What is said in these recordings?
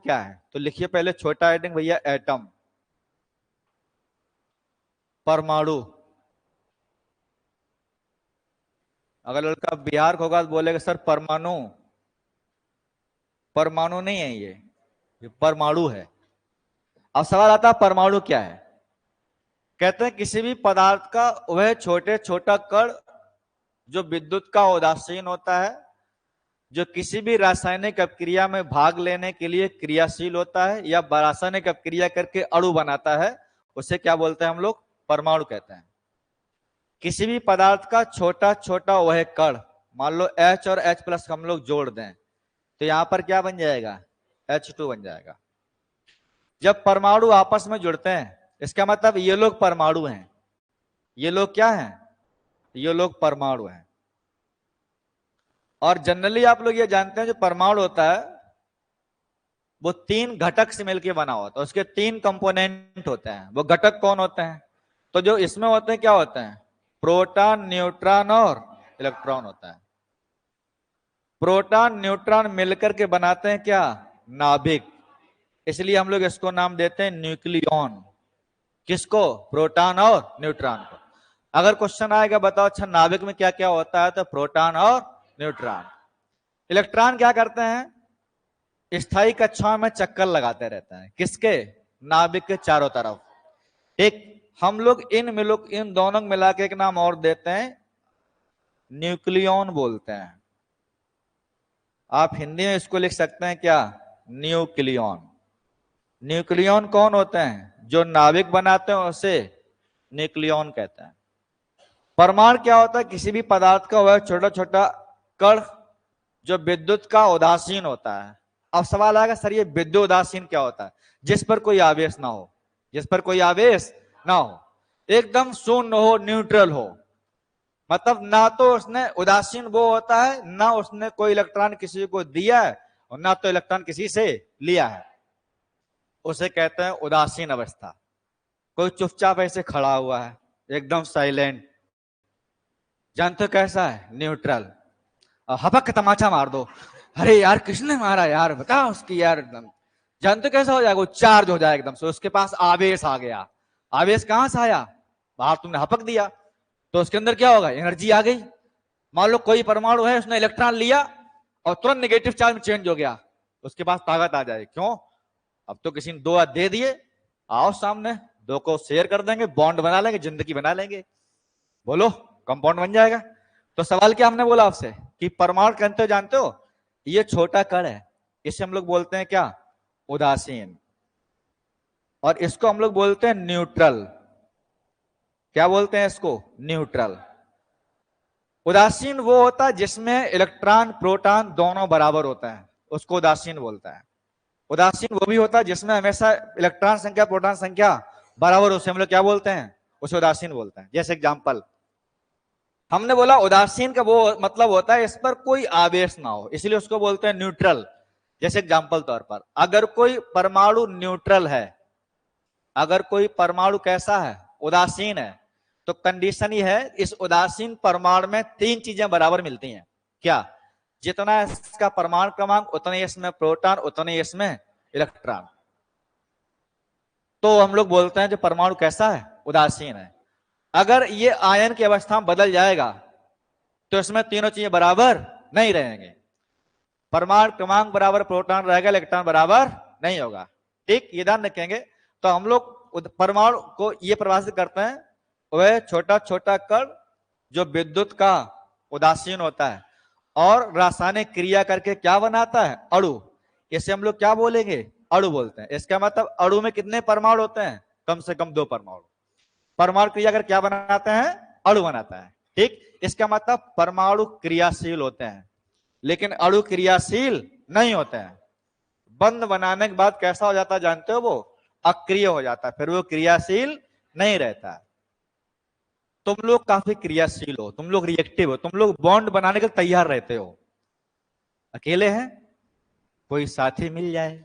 क्या है? तो लिखिए पहले छोटा हेडिंग भैया, एटम, परमाणु। अगर लड़का बिहार का होगा तो बोलेगा सर परमाणु। परमाणु नहीं है ये परमाणु है। अब सवाल आता है परमाणु क्या है? कहते हैं किसी भी पदार्थ का वह छोटे छोटा कण जो विद्युत का उदासीन होता है, जो किसी भी रासायनिक अपक्रिया में भाग लेने के लिए क्रियाशील होता है या रासायनिक अपक्रिया करके अणु बनाता है, उसे क्या बोलते हैं हम लोग? परमाणु कहते हैं। किसी भी पदार्थ का छोटा छोटा वह कण, मान लो H और H+ हम लोग जोड़ दें तो यहां पर क्या बन जाएगा? H2 बन जाएगा। जब परमाणु आपस में जुड़ते हैं इसका मतलब ये लोग परमाणु हैं। ये लोग क्या हैं? ये लोग परमाणु हैं। और जनरली आप लोग ये जानते हैं जो परमाणु होता है वो 3 घटक से मिलकर बना होता है, उसके 3 कंपोनेंट होते हैं। वो घटक कौन होते हैं? तो जो इसमें होते हैं क्या होते हैं? प्रोटॉन, न्यूट्रॉन और इलेक्ट्रॉन होता है। प्रोटॉन न्यूट्रॉन मिलकर के बनाते हैं क्या? नाभिक। इसलिए हम लोग इसको नाम देते हैं न्यूक्लियॉन। किसको? प्रोटॉन और न्यूट्रॉन को। अगर क्वेश्चन आएगा बताओ अच्छा नाभिक में क्या क्या होता है, तो प्रोटॉन और न्यूट्रॉन। इलेक्ट्रॉन क्या करते हैं? स्थायी कक्षाओं में चक्कर लगाते रहते हैं। किसके? नाभिक के चारों तरफ। एक हम लोग इन दोनों मिला के एक नाम और देते हैं, न्यूक्लियॉन बोलते हैं। आप हिंदी में इसको लिख सकते हैं क्या? न्यूक्लियॉन। न्यूक्लियॉन कौन होते हैं? जो नाभिक बनाते हैं उसे न्यूक्लियॉन कहते हैं। परमाणु क्या होता है? किसी भी पदार्थ का वह छोटा छोटा कण जो विद्युत का उदासीन होता है। अब सवाल आएगा सर ये विद्युत उदासीन क्या होता है? जिस पर कोई आवेश ना हो। जिस पर कोई आवेश ना हो, एकदम शून्य हो, न्यूट्रल हो। मतलब ना तो उसने उदासीन वो होता है, ना उसने कोई इलेक्ट्रॉन किसी को दिया है और ना तो इलेक्ट्रॉन किसी से लिया है। उसे कहते हैं उदासीन अवस्था। कोई चुपचाप ऐसे खड़ा हुआ है, एकदम साइलेंट। जानते हो कैसा है? न्यूट्रल। हपक तमाचा मार दो, अरे यार किसने मारा यार, बताओ उसकी यार। एकदम जानते कैसा हो जाएगा? वो चार्ज हो जाएगा एकदम से, उसके पास आवेश आ गया। आवेश कहां से आया? बाहर तुमने हपक दिया तो उसके अंदर क्या होगा? एनर्जी आ गई। मान लो कोई परमाणु है, उसने इलेक्ट्रॉन लिया और तुरंत नेगेटिव चार्ज में चेंज हो गया, उसके पास ताकत आ जाए। क्यों? अब तो किसी ने 2 हाथ दे दिए, आओ सामने, 2 को शेयर कर देंगे, बॉन्ड बना लेंगे, जिंदगी बना लेंगे। बोलो, कंपाउंड बन जाएगा। तो सवाल क्या हमने बोला आपसे कि परमाणु कहते हो, जानते हो ये छोटा कण है, इसे हम लोग बोलते हैं क्या? उदासीन। और इसको हम लोग बोलते हैं न्यूट्रल। क्या बोलते हैं इसको? न्यूट्रल। उदासीन वो होता है जिसमें इलेक्ट्रॉन प्रोटॉन दोनों बराबर होता है, उसको उदासीन बोलता है। उदासीन वो भी होता है जिसमें हमेशा इलेक्ट्रॉन संख्या प्रोटॉन संख्या बराबर हो, उसे हम लोग क्या बोलते हैं? उसे उदासीन बोलते हैं। जैसे एग्जांपल हमने बोला उदासीन का वो मतलब होता है इस पर कोई आवेश ना हो, इसलिए उसको बोलते हैं न्यूट्रल। जैसे एग्जांपल तौर पर अगर कोई परमाणु न्यूट्रल है, अगर कोई परमाणु कैसा है? उदासीन है, तो कंडीशन ही है इस उदासीन परमाणु में 3 चीजें बराबर मिलती हैं। क्या? जितना इसका परमाणु क्रमांक उतने इसमें प्रोटॉन, उतने इसमें इलेक्ट्रॉन। तो हम लोग बोलते हैं जो परमाणु कैसा है? उदासीन है। अगर ये आयन की अवस्था में बदल जाएगा तो इसमें तीनों चीजें बराबर नहीं रहेंगे। परमाणु क्रमांक बराबर प्रोटॉन रहेगा, इलेक्ट्रॉन बराबर नहीं होगा। ठीक, ये ध्यान रखेंगे। तो हम लोग परमाणु को ये परिभाषित करते हैं वह छोटा छोटा कण जो विद्युत का उदासीन होता है और रासायनिक क्रिया करके क्या बनाता है? अणु। इसे हम लोग क्या बोलेंगे? अणु बोलते हैं। इसका मतलब अणु में कितने परमाणु होते हैं? कम से कम 2 परमाणु। परमाणु क्रिया कर क्या बनाते हैं? अणु बनाता है। ठीक, इसका मतलब परमाणु क्रियाशील होते हैं लेकिन अणु क्रियाशील नहीं होते हैं। बंध बनाने के बाद कैसा हो जाता है जानते हो? वो अक्रिय हो जाता है, फिर वो क्रियाशील नहीं रहता। तुम लोग काफी क्रियाशील हो, तुम लोग रिएक्टिव हो, तुम लोग बॉन्ड बनाने के तैयार रहते हो। अकेले हैं, कोई साथी मिल जाए।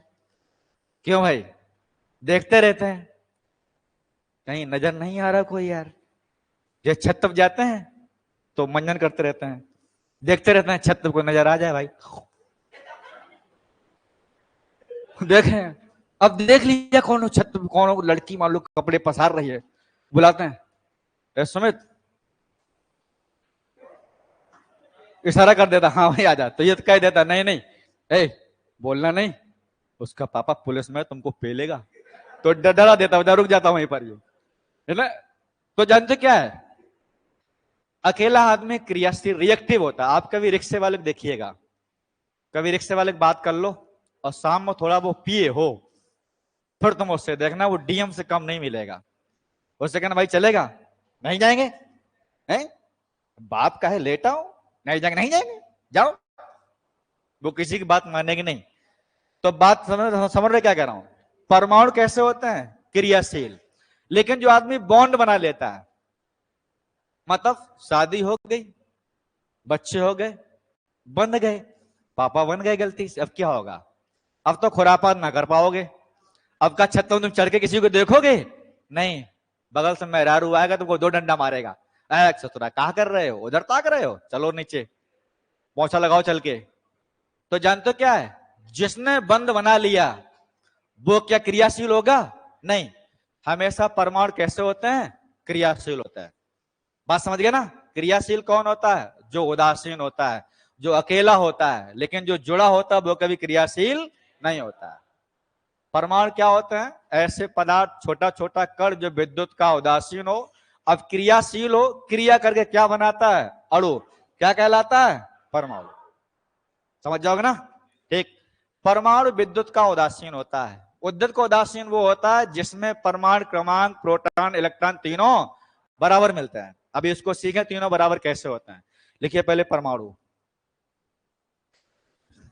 क्यों भाई? देखते रहते हैं कहीं नजर नहीं आ रहा कोई यार। जब छत पर जाते हैं तो मंजन करते रहते हैं, देखते रहते हैं छत पर कोई नजर आ जाए भाई। देखें, अब देख लीजिए कौन छत, कौन लड़की मान लो कपड़े पसार रही है, बुलाते हैं सुमित, इशारा कर देता हाँ भाई आ जा, तो ये तो कह देता नहीं नहीं ए बोलना नहीं, उसका पापा पुलिस में तुमको पेलेगा, तो डरा देता, रुक जाता वहीं पर ये, है ना। तो जानते क्या है, अकेला आदमी क्रियाशील रिएक्टिव होता है। आप कभी रिक्शे वाले देखिएगा, कभी रिक्शे वाले बात कर लो और शाम में थोड़ा वो पिए हो, फिर तुम उससे देखना वो डीएम से कम नहीं मिलेगा। उससे कहना भाई चलेगा, नहीं जाएंगे, हैं बाप का है लेट आओ, नहीं जाएंगे, नहीं जाएंगे जाओ, वो किसी की बात मानेगी नहीं। तो बात समझ रहे क्या कह रहा हूं, परमाणु कैसे होते हैं, क्रियाशील। लेकिन जो आदमी बॉन्ड बना लेता है, मतलब शादी हो गई, बच्चे हो गए, बन गए, पापा बन गए गलती से, अब क्या होगा, अब तो खुरापात ना कर पाओगे, अब का छत तुम चढ़ के किसी को देखोगे नहीं, बगल से मेहरारू आएगा तुमको 2 डंडा मारेगा, ससुरा कहा कर रहे हो, उधर ताक रहे हो, चलो नीचे पोछा लगाओ चल के। तो जानते क्या है, जिसने बंद बना लिया वो क्या क्रियाशील होगा, नहीं। हमेशा परमाणु कैसे होते हैं, क्रियाशील होता है। बात समझ गए ना, क्रियाशील कौन होता है, जो उदासीन होता है, जो अकेला होता है, लेकिन जो जुड़ा होता है वो कभी क्रियाशील नहीं होता है। परमाणु क्या होते हैं, ऐसे पदार्थ, छोटा छोटा कण जो विद्युत का उदासीन हो, अब क्रियाशील हो, क्रिया करके क्या बनाता है, अणु, क्या कहलाता है, परमाणु। समझ जाओगे ना, ठीक। परमाणु विद्युत का उदासीन होता है। विद्युत का उदासीन वो होता है जिसमें परमाणु क्रमांक, प्रोटॉन, इलेक्ट्रॉन तीनों बराबर मिलते हैं। अभी इसको सीखें तीनों बराबर कैसे होते हैं। लिखिए पहले परमाणु,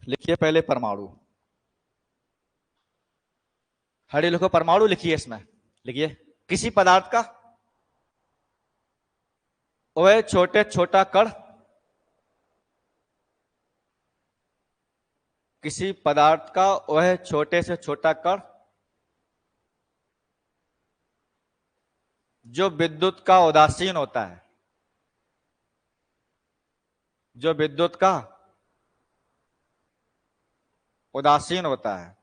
लिखिए पहले परमाणु, हरे लिखो परमाणु, लिखिए इसमें, लिखिए किसी पदार्थ का वह छोटे छोटा कण, किसी पदार्थ का वह छोटे से छोटा कण जो विद्युत का उदासीन होता है, जो विद्युत का उदासीन होता है,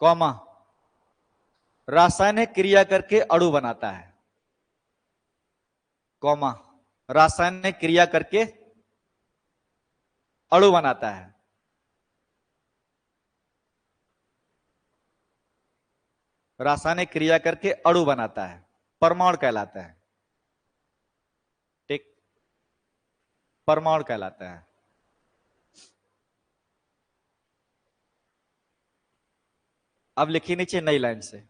कौमा रासायनिक क्रिया करके अणु बनाता है, कौमा रासायनिक क्रिया करके अणु बनाता है। रासायनिक क्रिया करके अणु बनाता है, परमाणु कहलाता है, ठीक, परमाणु कहलाता है। अब लिखिए नीचे नई लाइन से,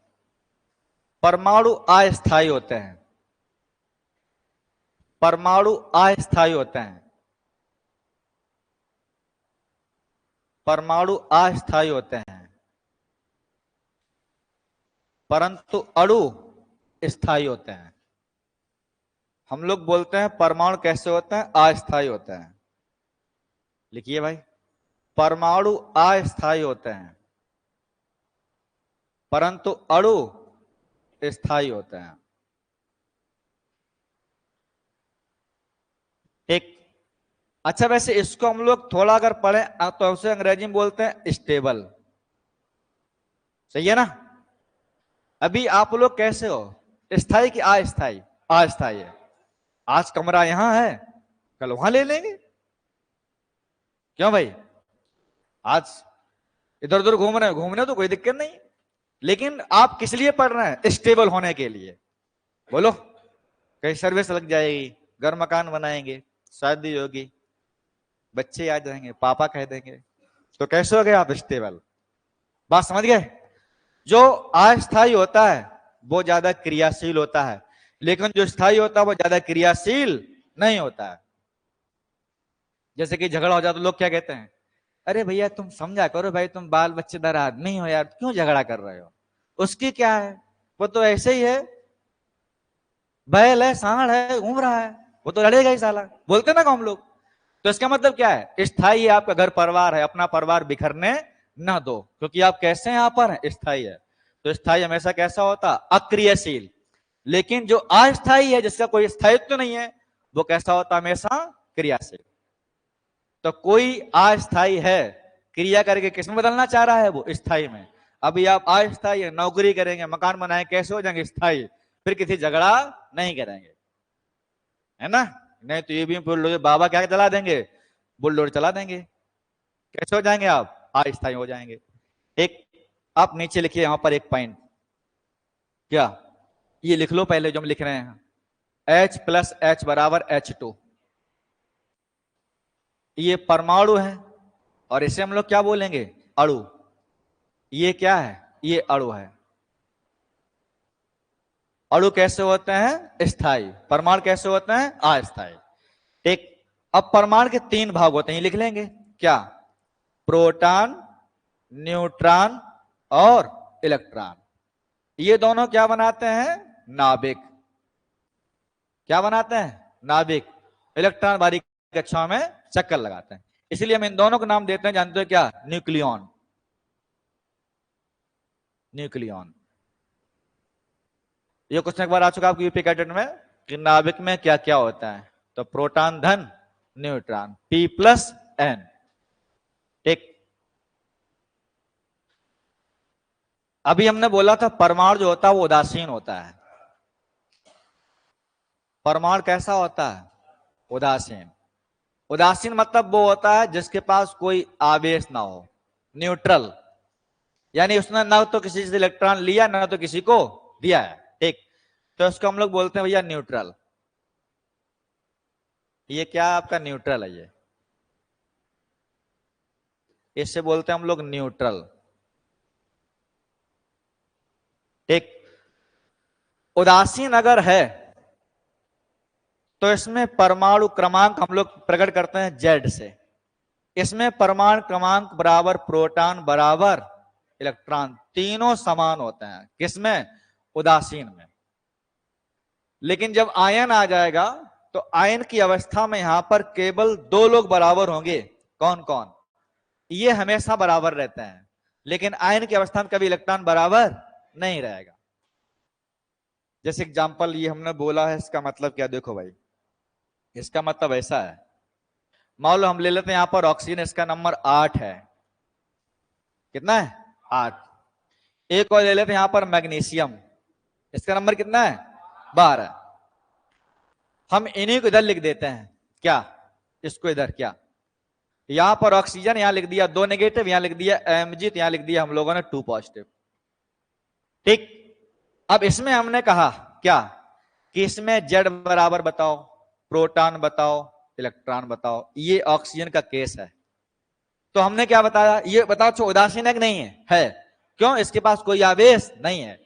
परमाणु अस्थायी होते हैं, परमाणु अस्थायी होते हैं, परमाणु अस्थायी होते हैं, परंतु अणु स्थायी होते हैं। हम लोग बोलते हैं परमाणु कैसे होते हैं, अस्थायी होते हैं। लिखिए भाई, परमाणु अस्थायी होते हैं परंतु अणु स्थायी होते हैं, ठीक। अच्छा वैसे इसको हम लोग थोड़ा अगर पढ़े तो उसे अंग्रेजी में बोलते हैं स्टेबल, सही है ना। अभी आप लोग कैसे हो, स्थायी कि अस्थायी, अस्थायी है। आज कमरा यहां है, कल वहां ले लेंगे, क्यों भाई, आज इधर उधर घूम रहे हैं, घूमने तो कोई दिक्कत नहीं, लेकिन आप किस लिए पढ़ रहे हैं, स्टेबल होने के लिए। बोलो, कहीं सर्विस लग जाएगी, घर मकान बनाएंगे, शादी होगी, बच्चे आ जाएंगे, पापा कह देंगे, तो कैसे हो गए आप स्टेबल। बात समझ गए। जो अस्थायी होता है वो ज्यादा क्रियाशील होता है, लेकिन जो स्थायी होता है वो ज्यादा क्रियाशील नहीं होता है। जैसे कि झगड़ा हो जाता तो लोग क्या कहते हैं, अरे भैया तुम समझा करो भाई, तुम बाल बच्चेदार आदमी हो यार, क्यों झगड़ा कर रहे हो, उसकी क्या है, वो तो ऐसे ही है, बैल है, सांड है, घूम रहा है, वो तो लड़ेगा ही साला, बोलते ना हम लोग। तो इसका मतलब क्या है, स्थायी है, आपका घर परिवार है, अपना परिवार बिखरने ना दो, क्योंकि आप कैसे हैं, यहाँ पर स्थायी है। तो स्थायी हमेशा कैसा होता, अक्रियाशील। लेकिन जो अस्थायी है, जिसका कोई स्थायित्व नहीं है, वो कैसा होता, हमेशा क्रियाशील। तो कोई अस्थायी है क्रिया करके किसमें बदलना चाह रहा है वो, स्थायी में। अभी आप अस्थायी नौकरी करेंगे, मकान बनाए, कैसे हो जाएंगे, स्थायी। फिर किसी झगड़ा नहीं करेंगे, है ना। नहीं तो ये भी बुलडोजर बाबा क्या चला देंगे, बुलडोजर चला देंगे। कैसे हो जाएंगे आप, अस्थायी हो जाएंगे। एक आप नीचे लिखिए यहां पर एक पॉइंट, क्या ये लिख लो पहले जो हम लिख रहे हैं, H प्लस H बराबर H2, ये परमाणु है और इसे हम लोग क्या बोलेंगे, अणु। ये क्या है, ये अणु है। अणु कैसे होते हैं, स्थायी। परमाणु कैसे होते हैं, अस्थायी। ठीक। अब परमाणु के तीन भाग होते हैं, लिख लेंगे क्या, प्रोटॉन, न्यूट्रॉन और इलेक्ट्रॉन। ये दोनों क्या बनाते हैं, नाभिक। क्या बनाते हैं, नाभिक। इलेक्ट्रॉन बाहरी कक्षाओं में चक्कर लगाते हैं, इसलिए हम इन दोनों का नाम देते हैं, जानते हो क्या, न्यूक्लियॉन। न्यूक्लियॉन। ये क्वेश्चन एक बार आ चुका आपको यूपी कैडेट में कि नाभिक में क्या क्या होता है, तो प्रोटॉन धन न्यूट्रॉन, P प्लस N। ठीक। अभी हमने बोला था परमाणु जो होता है वो उदासीन होता है। परमाणु कैसा होता है, उदासीन। उदासीन मतलब वो होता है जिसके पास कोई आवेश ना हो, न्यूट्रल, यानी उसने ना तो किसी से इलेक्ट्रॉन लिया ना तो किसी को दिया है। ठीक। तो इसको हम लोग बोलते हैं भैया न्यूट्रल। ये क्या आपका न्यूट्रल है, ये इससे बोलते हैं हम लोग न्यूट्रल। ठीक। उदासीन अगर है तो इसमें परमाणु क्रमांक हम लोग प्रकट करते हैं Z से। इसमें परमाणु क्रमांक बराबर प्रोटॉन बराबर इलेक्ट्रॉन, तीनों समान होते हैं। किसमें, उदासीन में। लेकिन जब आयन आ जाएगा तो आयन की अवस्था में यहां पर केवल दो लोग बराबर होंगे। कौन कौन, ये हमेशा बराबर रहते हैं, लेकिन आयन की अवस्था में कभी इलेक्ट्रॉन बराबर नहीं रहेगा। जैसे एग्जांपल ये हमने बोला है, इसका मतलब क्या, देखो भाई, इसका मतलब ऐसा है, मान लो हम ले लेते हैं यहां पर ऑक्सीजन, इसका नंबर 8 है। कितना है, 8। एक और ले लेते हैं यहां पर मैग्नीशियम, इसका नंबर कितना है, 12। हम इन्हीं को इधर लिख देते हैं, क्या, इसको इधर, क्या, यहां पर ऑक्सीजन, यहां लिख दिया 2 नेगेटिव, यहां लिख दिया Mg, तो यहां लिख दिया हम लोगों ने 2 पॉजिटिव। ठीक। अब इसमें हमने कहा क्या, कि इसमें Z बराबर बताओ, प्रोटॉन बताओ, इलेक्ट्रॉन बताओ। ये ऑक्सीजन का केस है। तो हमने क्या बताया, ये बताओ उदासीन है कि नहीं है, है। क्यों, इसके पास कोई आवेश नहीं है।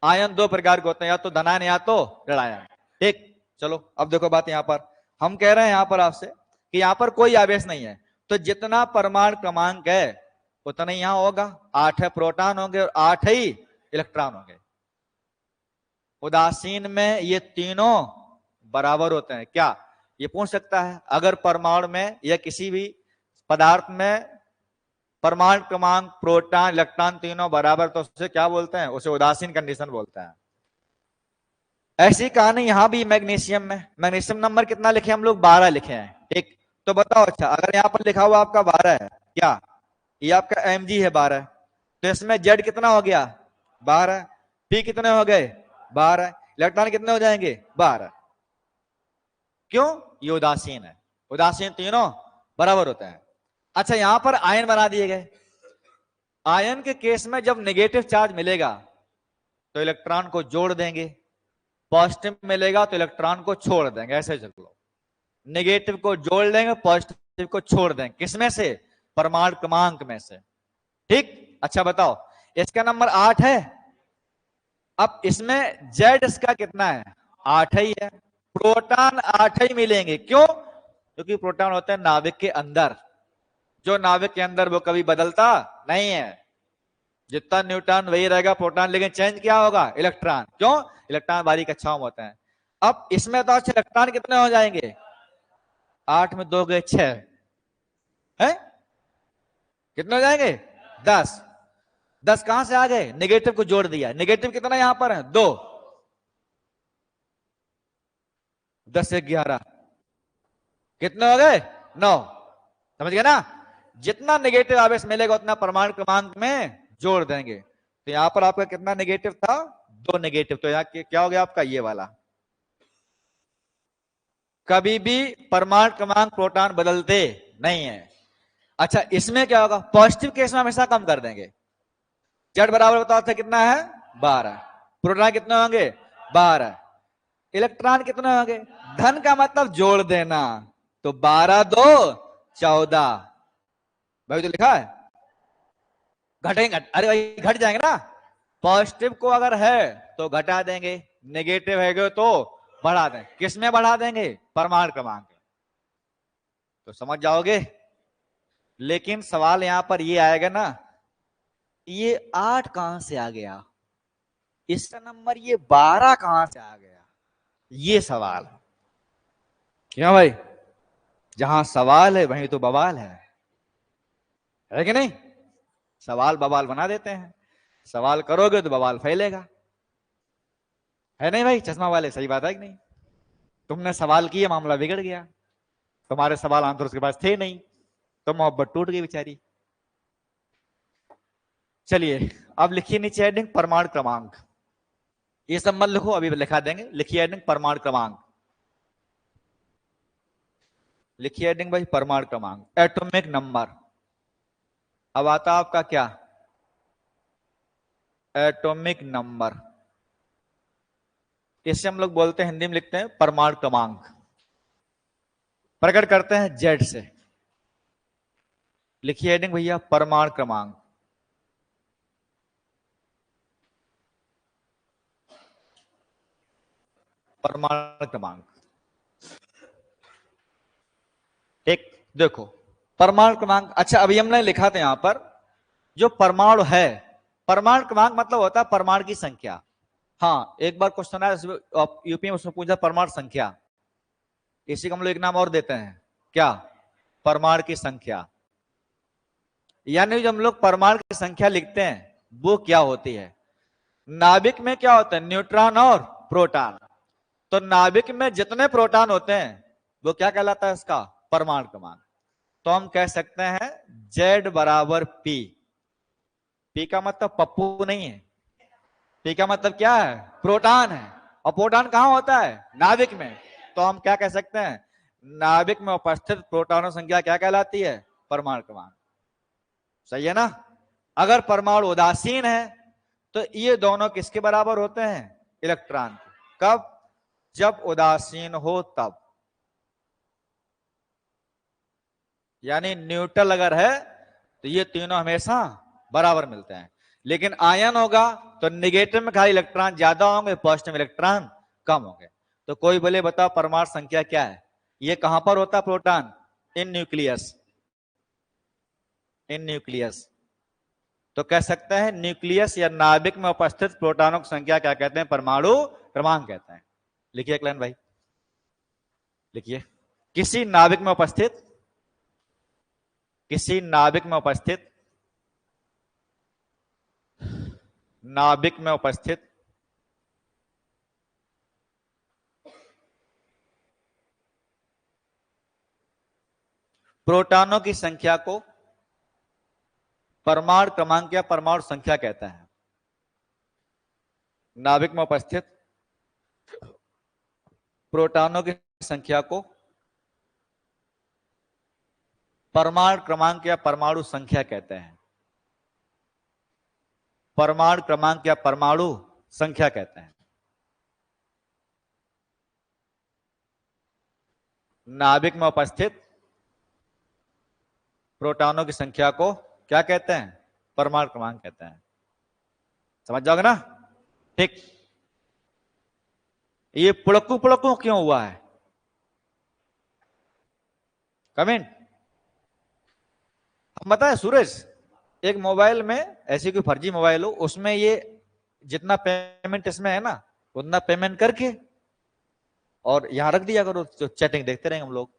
आयन दो प्रकार के होते हैं, या तो धनायन या तो ऋणायन। ठीक। चलो अब देखो बात, यहां पर हम कह रहे हैं यहां पर आपसे कि यहां पर कोई आवेश नहीं है, तो जितना परमाणु क्रमांक है उतना ही यहां होगा। 8 है प्रोटॉन होंगे और 8 ही इलेक्ट्रॉन होंगे। उदासीन में ये तीनों बराबर होते हैं। क्या, ये पूछ सकता है, अगर परमाणु में या किसी भी पदार्थ में परमाणु क्रमांक प्रोटॉन इलेक्ट्रॉन तीनों बराबर, तो उसे क्या बोलते हैं, उसे उदासीन कंडीशन बोलते हैं। ऐसी कहानी यहां भी मैग्नीशियम में। मैग्नीशियम नंबर कितना लिखे हम लोग, 12 लिखे हैं। ठीक। तो बताओ, अच्छा अगर यहां पर लिखा हुआ आपका 12 है, क्या ये आपका Mg है 12, तो इसमें Z कितना हो गया, 12। P कितने हो गए, 12। इलेक्ट्रॉन कितने हो जाएंगे, 12। क्यों, ये उदासीन है। उदासीन तीनों बराबर होते हैं। अच्छा यहां पर आयन बना दिए गए। आयन के केस में जब नेगेटिव चार्ज मिलेगा तो इलेक्ट्रॉन को जोड़ देंगे, पॉजिटिव मिलेगा तो इलेक्ट्रॉन को छोड़ देंगे। ऐसे चल लो, नेगेटिव को जोड़ लेंगे, पॉजिटिव को छोड़ देंगे। किसमें से, परमाणु क्रमांक में से। ठीक। अच्छा बताओ, इसका नंबर 8 है। अब इसमें Z इसका कितना है, 8 ही है। प्रोटॉन 8 ही मिलेंगे। क्यों, क्योंकि प्रोटॉन होते हैं नाभिक के अंदर, जो नाभिक के अंदर वो कभी बदलता नहीं है। जितना न्यूट्रॉन वही रहेगा प्रोटॉन, लेकिन चेंज क्या होगा, इलेक्ट्रॉन। क्यों, इलेक्ट्रॉन बाहरी कक्षाओं में होते हैं। अब इसमें तो इलेक्ट्रॉन कितने हो जाएंगे, 8 में 2 गए 6 है, कितने हो जाएंगे, 10। 10 कहां से आ गए, नेगेटिव को जोड़ दिया। नेगेटिव कितना यहां पर है, 2। 10 से 11 कितने हो गए, 9। समझ गए ना, जितना नेगेटिव आवेश मिलेगा उतना परमाणु क्रमांक में जोड़ देंगे। तो यहां पर आपका कितना नेगेटिव था, 2 नेगेटिव, तो यहाँ क्या हो गया आपका ये वाला। कभी भी परमाणु क्रमांक प्रोटॉन बदलते नहीं है। अच्छा इसमें क्या होगा, पॉजिटिव केस में हमेशा कम कर देंगे। जेड बराबर बताओ थे कितना है, 12। प्रोटॉन कितने होंगे, 12। इलेक्ट्रॉन कितने होंगे, धन का मतलब जोड़ देना, तो 12 2 14। भाई तो लिखा है, घटेंगे, अरे भाई घट जाएंगे ना। पॉजिटिव को अगर है तो घटा देंगे, नेगेटिव है तो बढ़ा देंगे। किस में बढ़ा देंगे, परमाणु क्रमांक। तो समझ जाओगे। लेकिन सवाल यहां पर ये आएगा ना, ये 8 कहां से आ गया, इसका नंबर ये 12 कहां से आ गया, ये सवाल। क्यों भाई, जहां सवाल है वहीं तो बवाल है कि नहीं। सवाल बवाल बना देते हैं, सवाल करोगे तो बवाल फैलेगा, है नहीं भाई। चश्मा वाले सही बात है कि नहीं। तुमने सवाल किया, मामला बिगड़ गया, तुम्हारे सवाल आंसर उसके पास थे नहीं, तो मोहब्बत टूट गई बेचारी। चलिए अब लिखिए नीचे हेडिंग परमाणु क्रमांक। ये सब मत लिखो, अभी लिखा देंगे। लिखिए हेडिंग परमाणु क्रमांक, लिखिए हेडिंग भाई परमाणु क्रमांक, एटॉमिक नंबर। अब आता आपका क्या, एटॉमिक नंबर। इसे हम लोग बोलते हैं, हिंदी में लिखते हैं परमाणु क्रमांक। प्रकट करते हैं जेड से। लिखिए हेडिंग भैया परमाणु क्रमांक। परमाणु क्रमांक, एक देखो परमाणु क्रमांक। अच्छा अभी हमने लिखा था यहां पर, जो परमाणु है, परमाणु क्रमांक मतलब होता है परमाणु की संख्या। हाँ एक बार क्वेश्चन आया यूपी में, उसमें पूछा परमाणु संख्या, इसी को हम लोग एक नाम और देते हैं, क्या, परमाणु की संख्या। यानी जो हम लोग परमाणु की संख्या लिखते हैं वो क्या होती है। नाभिक में क्या होता है, न्यूट्रॉन और प्रोटॉन। तो नाभिक में जितने प्रोटॉन होते हैं वो क्या कहलाता है, इसका परमाणु क्रमांक। तो हम कह सकते हैं जेड बराबर पी। पी का मतलब पप्पू नहीं है, पी का मतलब क्या है, प्रोटॉन है। और प्रोटॉन कहां होता है, नाभिक में। तो हम क्या कह सकते हैं, नाभिक में उपस्थित प्रोटॉनों संख्या क्या कहलाती है, परमाणु क्रमांक। सही है ना। अगर परमाणु उदासीन है तो ये दोनों किसके बराबर होते हैं, इलेक्ट्रॉन के। कब, जब उदासीन हो तब। यानी न्यूट्रल अगर है तो ये तीनों हमेशा बराबर मिलते हैं। लेकिन आयन होगा तो निगेटिव में खाली इलेक्ट्रॉन ज्यादा होंगे, पॉजिटिव में इलेक्ट्रॉन कम होंगे। तो कोई बोले बताओ परमाणु संख्या क्या है, ये कहां पर होता है प्रोटॉन, इन न्यूक्लियस, इन न्यूक्लियस। तो कह सकते हैं न्यूक्लियस या नाभिक में उपस्थित प्रोटॉनों की संख्या क्या कहते हैं, परमाणु क्रमांक कहते हैं। लिखिए एक लाइन भाई, लिखिए, किसी नाभिक में उपस्थित, किसी नाभिक में उपस्थित, नाभिक में उपस्थित प्रोटॉनों की संख्या को परमाणु क्रमांक या परमाणु संख्या कहता है। नाभिक में उपस्थित प्रोटॉनों की संख्या को परमाणु क्रमांक या परमाणु संख्या कहते हैं। परमाणु क्रमांक या परमाणु संख्या कहते हैं। नाभिक में उपस्थित प्रोटॉनों की संख्या को क्या कहते हैं, परमाणु क्रमांक कहते हैं। समझ जाओगे ना। ठीक, ये पुड़कू पुड़कू क्यों हुआ है, कमेंट हम बताएं। सूरज, एक मोबाइल में ऐसी कोई फर्जी मोबाइल हो, उसमें ये जितना पेमेंट इसमें है ना उतना पेमेंट करके और यहां रख दिया करो, तो चैटिंग देखते रहेंगे हम लोग।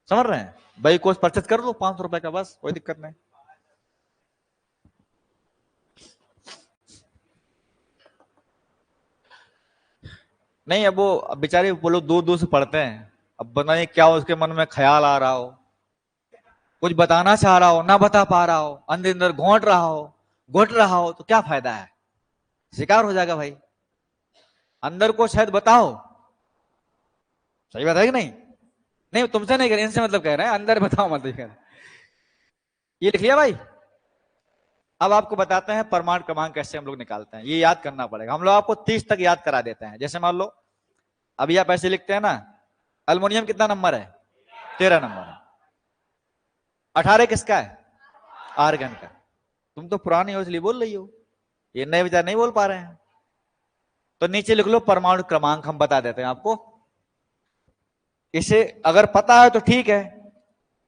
समझ रहे हैं भाई, कोर्स परचेज कर लो 500 रुपए का, बस कोई दिक्कत नहीं। नहीं अब वो बेचारे वो लोग दूर दूर से पढ़ते हैं, अब बताइए क्या उसके मन में ख्याल आ रहा हो। कुछ बताना चाह रहा हो, ना बता पा रहा हो, अंदर अंदर घोट रहा हो, तो क्या फायदा है, शिकार हो जाएगा भाई। अंदर को शायद बताओ, सही बात है कि नहीं? नहीं तुमसे नहीं कह रहे, इनसे मतलब कह रहे हैं, अंदर बताओ मतलब कह रहे हैं। ये लिख लिया भाई। अब आपको बताते हैं परमाणु क्रमांक कैसे हम लोग निकालते हैं, ये याद करना पड़ेगा। हम लोग आपको 30 तक याद करा देते हैं। जैसे मान लो अभी आप ऐसे लिखते हैं ना, अल्मोनियम कितना नंबर है? 13 नंबर है। 18 किसका है? आर्गन का। तुम तो पुरानी हो इसलिए बोल रही हो, ये नए विचार नहीं बोल पा रहे हैं। तो नीचे लिख लो परमाणु क्रमांक, हम बता देते हैं आपको। इसे अगर पता है तो ठीक है,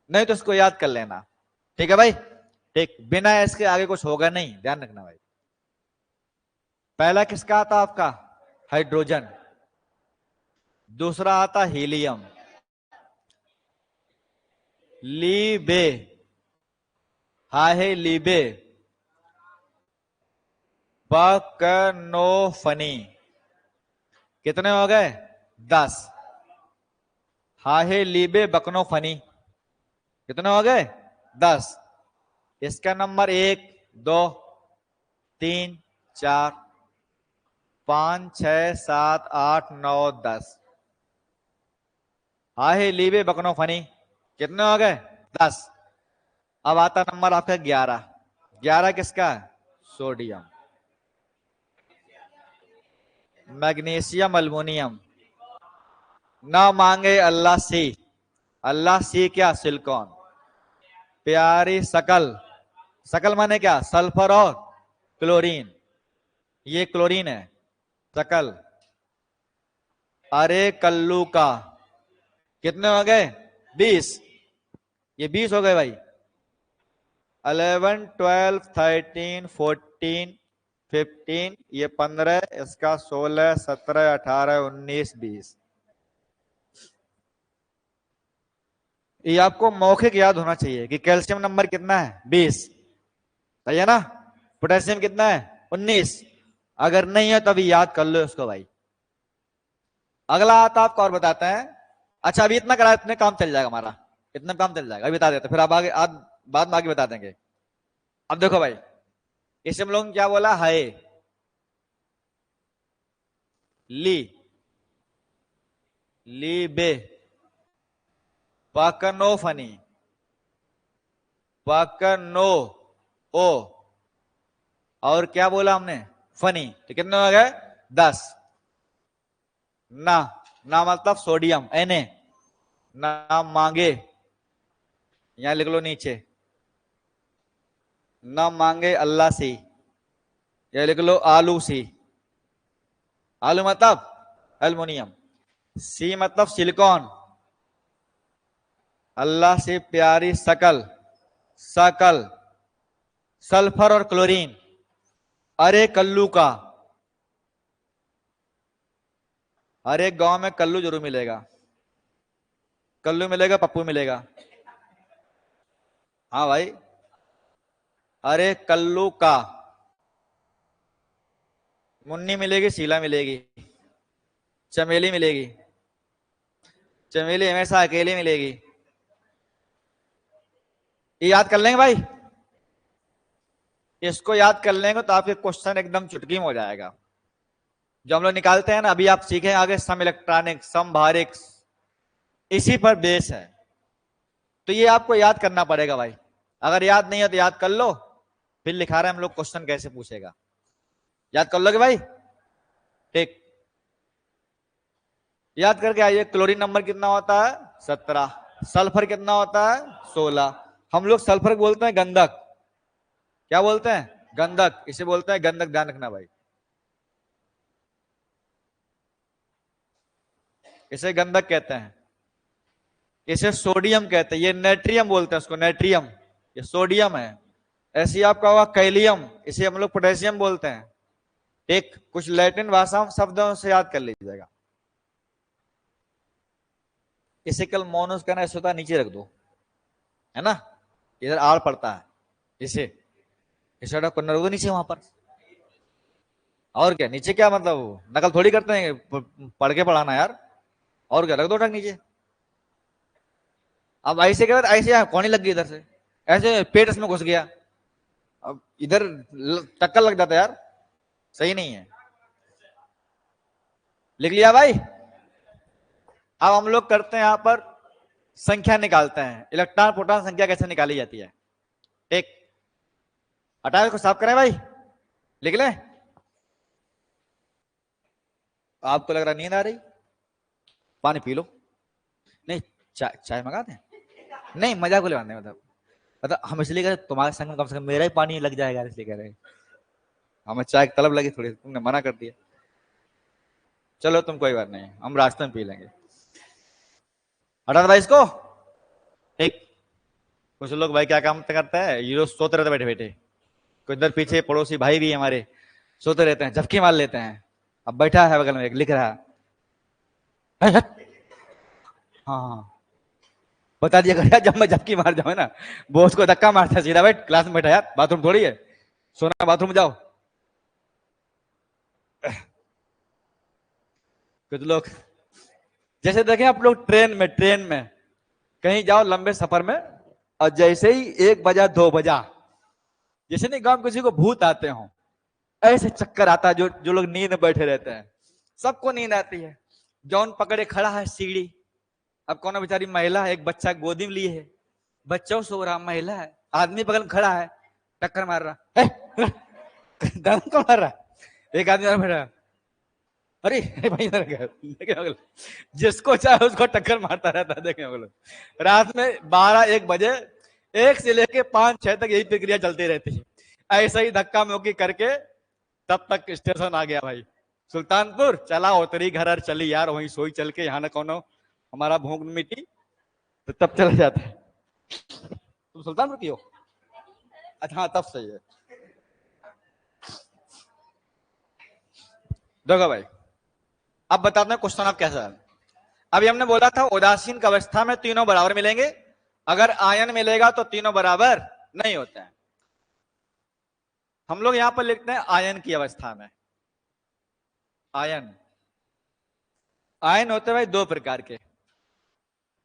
नहीं तो इसको याद कर लेना। ठीक है भाई? ठीक, बिना इसके आगे कुछ होगा नहीं, ध्यान रखना भाई। पहला किसका आता आपका? हाइड्रोजन। दूसरा आता हीलियम। लीबे, हाहे लीबे। बकनोफनी। कितने हो गए? 10। हाहे लीबे बकनोफनी। कितने हो गए? 10। इसका नंबर 1 2 3 4 5 6 7 8 9 10। हाहे लीबे बकनोफनी। कितने हो गए? 10। अब आता नंबर आपका 11। 11 किसका है? सोडियम। Magnesium aluminium. ना मांगे अल्लाह सी। अल्लाह सी क्या? सिलिकॉन। प्यारी सकल। सकल माने क्या? सल्फर और क्लोरीन। ये क्लोरीन है। सकल। अरे कल्लू का। कितने हो गए? 20। ये 20 हो गए भाई। 11 12 13 14 15, ये 15, इसका 16 17 18 19 20। ये आपको मौखिक याद होना चाहिए कि कैल्शियम नंबर कितना है? 20। सही है ना? पोटेशियम कितना है? 19। अगर नहीं है तभी याद कर लो इसको भाई। अगला आता आपको और बताते हैं। अच्छा अभी इतना करा, इतने काम चल जाएगा हमारा, इतना काम चल जाएगा, अभी बता देते, फिर आप आगे बाद में आगे बता देंगे। अब देखो भाई, इसे हम लोग क्या बोला? हाय ली, ली बे, पकनोफनी, पकनो ओ, और क्या बोला हमने? फनी। तो कितने हो गए? 10। ना, ना मतलब सोडियम Na। ना मांगे, यहां लिख लो नीचे, ना मांगे अल्लाह सी, यह लिख लो आलू सी। आलू मतलब एल्युमिनियम। सी मतलब सिलिकॉन। अल्लाह से प्यारी सकल, सकल। सल्फर और क्लोरीन। अरे कल्लू का। हर एक गांव में कल्लू जरूर मिलेगा। कल्लू मिलेगा, पप्पू मिलेगा। हाँ भाई। अरे कल्लू का। मुन्नी मिलेगी, शीला मिलेगी, चमेली मिलेगी। चमेली हमेशा अकेली मिलेगी। ये याद कर लेंगे भाई। इसको याद कर लेंगे तो आपके क्वेश्चन एकदम चुटकी में हो जाएगा। जो हम लोग निकालते हैं ना, अभी आप सीखें आगे सम इलेक्ट्रॉनिक्स, सम भारिक्स, इसी पर बेस है। तो ये आपको याद करना पड़ेगा भाई। अगर याद नहीं है तो याद कर लो, फिर लिखा रहे हम लोग क्वेश्चन कैसे पूछेगा। याद कर लोगे भाई? ठीक, याद करके आइए। क्लोरीन नंबर कितना होता है? 17। सल्फर कितना होता है? 16। हम लोग सल्फर बोलते हैं गंधक। क्या बोलते हैं? गंधक। इसे बोलते हैं गंधक, ध्यान रखना भाई। इसे गंधक कहते हैं। इसे सोडियम कहते हैं। ये नेट्रियम बोलते हैं उसको, नेट्रियम। ये सोडियम है। ऐसे ही आपका होगा कैलियम, इसे हम लोग पोटेशियम बोलते हैं। एक कुछ लैटिन भाषा शब्दों से याद कर लीजिएगा। इसे कल मोनोस कहना, ऐसा होता है, नीचे रख दो, है ना? इधर आर पड़ता है। इसे इसे रख दो नीचे वहां पर। और क्या नीचे? क्या मतलब नकल थोड़ी करते हैं, पढ़ के पढ़ाना यार। और क्या, रख दो नीचे। अब ऐसे के बाद ऐसे कौन लग गई इधर से, ऐसे पेट इसमें घुस गया, अब इधर टक्कर लग जाता यार, सही नहीं है। लिख लिया भाई। अब हम लोग करते हैं यहां पर संख्या निकालते हैं, इलेक्ट्रॉन प्रोटॉन संख्या कैसे निकाली जाती है। ठीक, हटाओ इसको, साफ करें भाई, लिख लें। आपको लग रहा नींद आ रही, पानी पी लो। नहीं, चाय चाय मंगा दें। नहीं, मजाक को ले, मतलब हम इसलिए कह तुम्हारे संग में कम से कम मेरा ही पानी लग जाएगा, इसलिए कह रहे हैं। हमें चाय की तलब लगी थोड़ी, तुमने मना कर दिया। चलो तुम, कोई बात नहीं, हम रास्ते में पी लेंगे। हटा दो भाई इसको। ठीक, कुछ लोग भाई क्या काम करते हैं, ये लोग सोते रहते बैठे बैठे, कुछ इधर पीछे पड़ोसी भाई भी हमारे सोते रहते हैं, झपकी मार लेते हैं। अब बैठा है बगल में एक, लिख रहा है। हाँ, बता दिया कर, जब मैं झपकी मार जाऊँ ना, वो उसको धक्का मारता है, सीधा बैठ, क्लास में बैठा यार, बाथरूम थोड़ी है, सोना बाथरूम जाओ। कुछ लोग जैसे देखें आप लोग ट्रेन में कहीं जाओ लंबे सफर में, और जैसे ही 1 बजा 2 बजा, जैसे नहीं गांव में किसी को भूत आते हो, ऐसे चक्कर आता है, जो जो लोग नींद में बैठे रहते हैं, सबको नींद आती है। जौन पकड़े खड़ा है सीढ़ी, अब कौन बेचारी महिला है, एक बच्चा गोदी में लिए है, बच्चा सो रहा, महिला है, आदमी बगल में खड़ा है, टक्कर मार रहा है, को मार रहा है, एक आदमी बैठा, अरे भाई इधर, जिसको चाहे उसको टक्कर मारता रहता है। देखें बोलो, रात में 12-1 बजे 1 से लेके 5-6 तक यही प्रक्रिया चलती रहती है, ऐसा ही धक्का मुक्की करके तब तक स्टेशन आ गया भाई सुल्तानपुर, चला उतरी घर चली यार, वहीं सोई चल के, यहाँ ना कोनो हमारा भूख मिट्टी, तो तब चला जाता है। तुम सुल्तानपुर की हो? अच्छा हाँ, तब सही है। देखो भाई, अब बताते हैं क्वेश्चन आप कैसा है। अभी हमने बोला था उदासीन अवस्था में तीनों बराबर मिलेंगे, अगर आयन मिलेगा तो तीनों बराबर नहीं होते हैं। हम लोग यहां पर लिखते हैं आयन की अवस्था में। आयन, आयन होते हैं भाई 2 प्रकार के।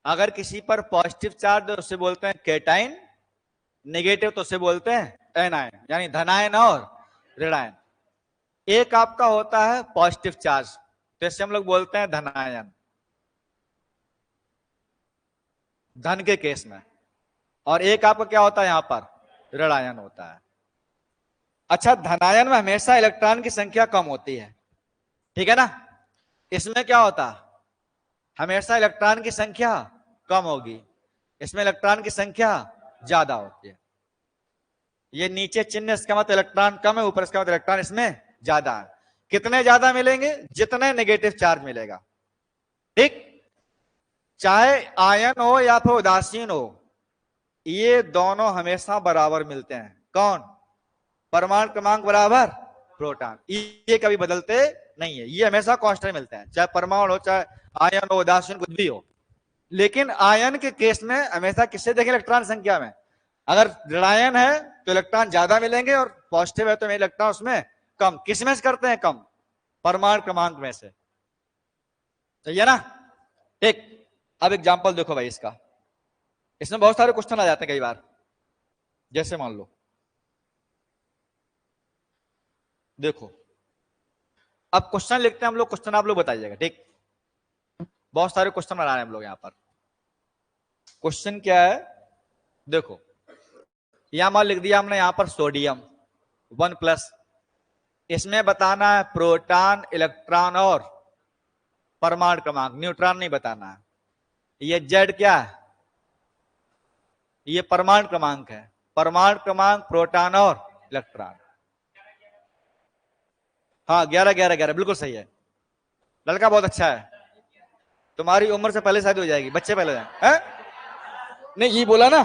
अगर किसी पर पॉजिटिव चार्ज उसे बोलते हैं कैटाइन, नेगेटिव तो उसे बोलते हैं एनायन, यानी धनायन और ऋणायन। एक आपका होता है पॉजिटिव चार्ज, तो इसे हम लोग बोलते हैं धनायन, धन के केस में, और एक आपका क्या होता है यहां पर ऋणायन होता है। अच्छा, धनायन में हमेशा इलेक्ट्रॉन की संख्या कम होती है, ठीक है ना। इसमें क्या होता, हमेशा इलेक्ट्रॉन की संख्या कम होगी, इसमें इलेक्ट्रॉन की संख्या ज्यादा होती है। ये नीचे चिन्ह, इसका मतलब इलेक्ट्रॉन कम है, ऊपर इसका मतलब इलेक्ट्रॉन इसमें ज्यादा है। कितने ज्यादा मिलेंगे, जितने नेगेटिव चार्ज मिलेगा। ठीक, चाहे आयन हो या फिर उदासीन हो, ये दोनों हमेशा बराबर मिलते हैं। कौन? परमाणु क्रमांक बराबर प्रोटॉन, ये कभी बदलते नहीं है, ये हमेशा कांस्टेंट मिलते हैं, चाहे परमाणु हो, चाहे आयन हो, उदासीन कुछ भी हो। लेकिन आयन के केस में हमेशा किससे देखें, इलेक्ट्रॉन संख्या में। अगर ऋणायन है तो इलेक्ट्रॉन ज्यादा मिलेंगे, और पॉजिटिव है तो इलेक्ट्रॉन उसमें कम। किसमें से करते हैं कम? परमाणु क्रमांक में से, सही है ना। ठीक, अब एग्जांपल देखो भाई इसका, इसमें बहुत सारे क्वेश्चन आ जाते हैं कई बार। जैसे मान लो, देखो, अब क्वेश्चन लिखते हैं हम लोग, क्वेश्चन आप लोग बताइएगा। ठीक, बहुत सारे क्वेश्चन बना रहे हैं हम लोग यहां पर। क्वेश्चन क्या है, देखो, यहां मान लिख दिया हमने यहां पर सोडियम 1+, इसमें बताना है प्रोटॉन, इलेक्ट्रॉन और परमाणु क्रमांक, न्यूट्रॉन नहीं बताना है। ये जेड क्या है, ये परमाणु क्रमांक है, परमाणु क्रमांक, प्रोटॉन और इलेक्ट्रॉन। हाँ, 11-11-11 बिल्कुल सही है, लड़का बहुत अच्छा है, तुम्हारी उम्र से पहले शादी हो जाएगी, बच्चे पहले जाए। नहीं, ये बोला ना।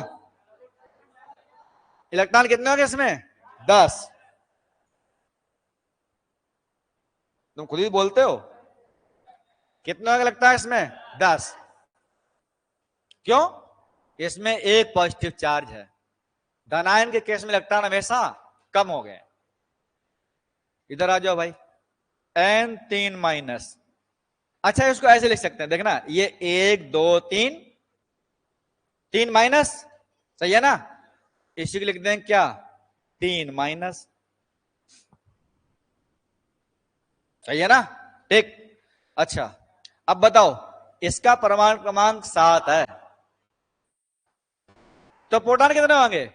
इलेक्ट्रॉन कितने हो गए इसमें? 10। तुम खुद ही बोलते हो, कितना हो गया लगता है इसमें? 10। क्यों? इसमें एक पॉजिटिव चार्ज है, धनायन के केस में इलेक्ट्रॉन हमेशा कम हो गए। इधर आ जाओ भाई, N3-। अच्छा, इसको ऐसे लिख सकते हैं, देखना, ये 1 2 3 3 माइनस, सही है ना, इसी को लिख दें क्या, 3 माइनस, सही है ना, ठीक। अच्छा अब बताओ, इसका परमाणु क्रमांक 7 है, तो प्रोटॉन कितने होंगे,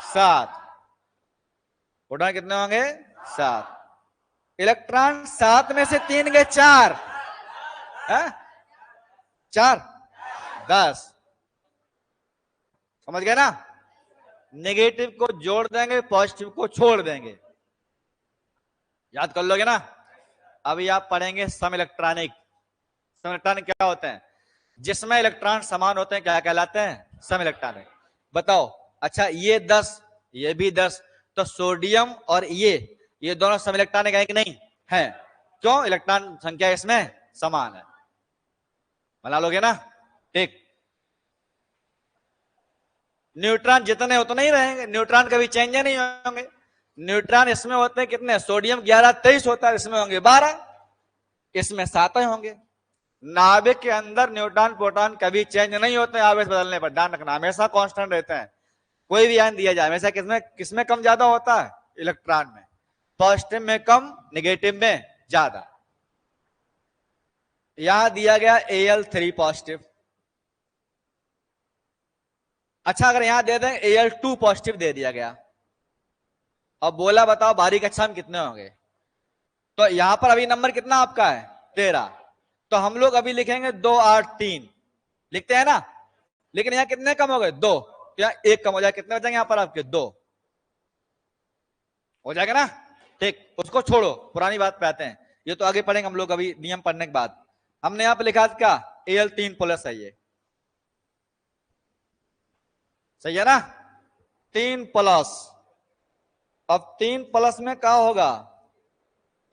7। प्रोटॉन कितने होंगे, 7। इलेक्ट्रॉन 7 में से 3 गए 4 है, 4 10, समझ गए ना, नेगेटिव को जोड़ देंगे, पॉजिटिव को छोड़ देंगे, याद कर लोगे ना। अभी आप पढ़ेंगे सम इलेक्ट्रॉनिक। सम इलेक्ट्रॉनिक क्या होते हैं, जिसमें इलेक्ट्रॉन समान होते हैं क्या कहलाते हैं, सम इलेक्ट्रॉनिक। बताओ, अच्छा ये 10 ये भी 10, तो सोडियम और ये दोनों सम इलेक्ट्रॉनिक है कि नहीं है, क्यों, इलेक्ट्रॉन संख्या इसमें समान है, बना लोगे ना, ठीक। न्यूट्रॉन जितने उतने ही रहेंगे, न्यूट्रॉन कभी चेंज नहीं होंगे। न्यूट्रॉन इसमें होते हैं कितने, सोडियम 11 23 होता है, इसमें होंगे 12, इसमें 7 होंगे। नाभिक के अंदर न्यूट्रॉन प्रोटॉन कभी चेंज नहीं होते हैं, आवेश बदलने पर, ध्यान रखना, हमेशा कांस्टेंट रहते हैं। कोई भी आयन दिया जाए हमेशा किसमें किसमें कम ज्यादा होता है, इलेक्ट्रॉन में, पॉजिटिव में कम, नेगेटिव में ज्यादा। यहां दिया गया Al3 पॉजिटिव, अच्छा अगर यहां दे दें Al2 पॉजिटिव दे दिया गया, अब बोला बताओ बारीक कक्षा में कितने होंगे, तो यहां पर अभी नंबर कितना आपका है, 13, तो हम लोग अभी लिखेंगे 2 8 3 लिखते हैं ना, लेकिन यहां कितने कम हो गए, 2, तो यहां 1 कम हो जाए, कितने बचेंगे यहां पर आपके, 2 हो जाएगा ना, ठीक। उसको छोड़ो, पुरानी बात पे आते हैं, ये तो आगे पढ़ेंगे हम लोग, अभी नियम पढ़ने के बाद। हमने यहां पे लिखा था क्या, Al3 प्लस है, ये सही है ना, 3 प्लस। अब 3 प्लस में क्या होगा,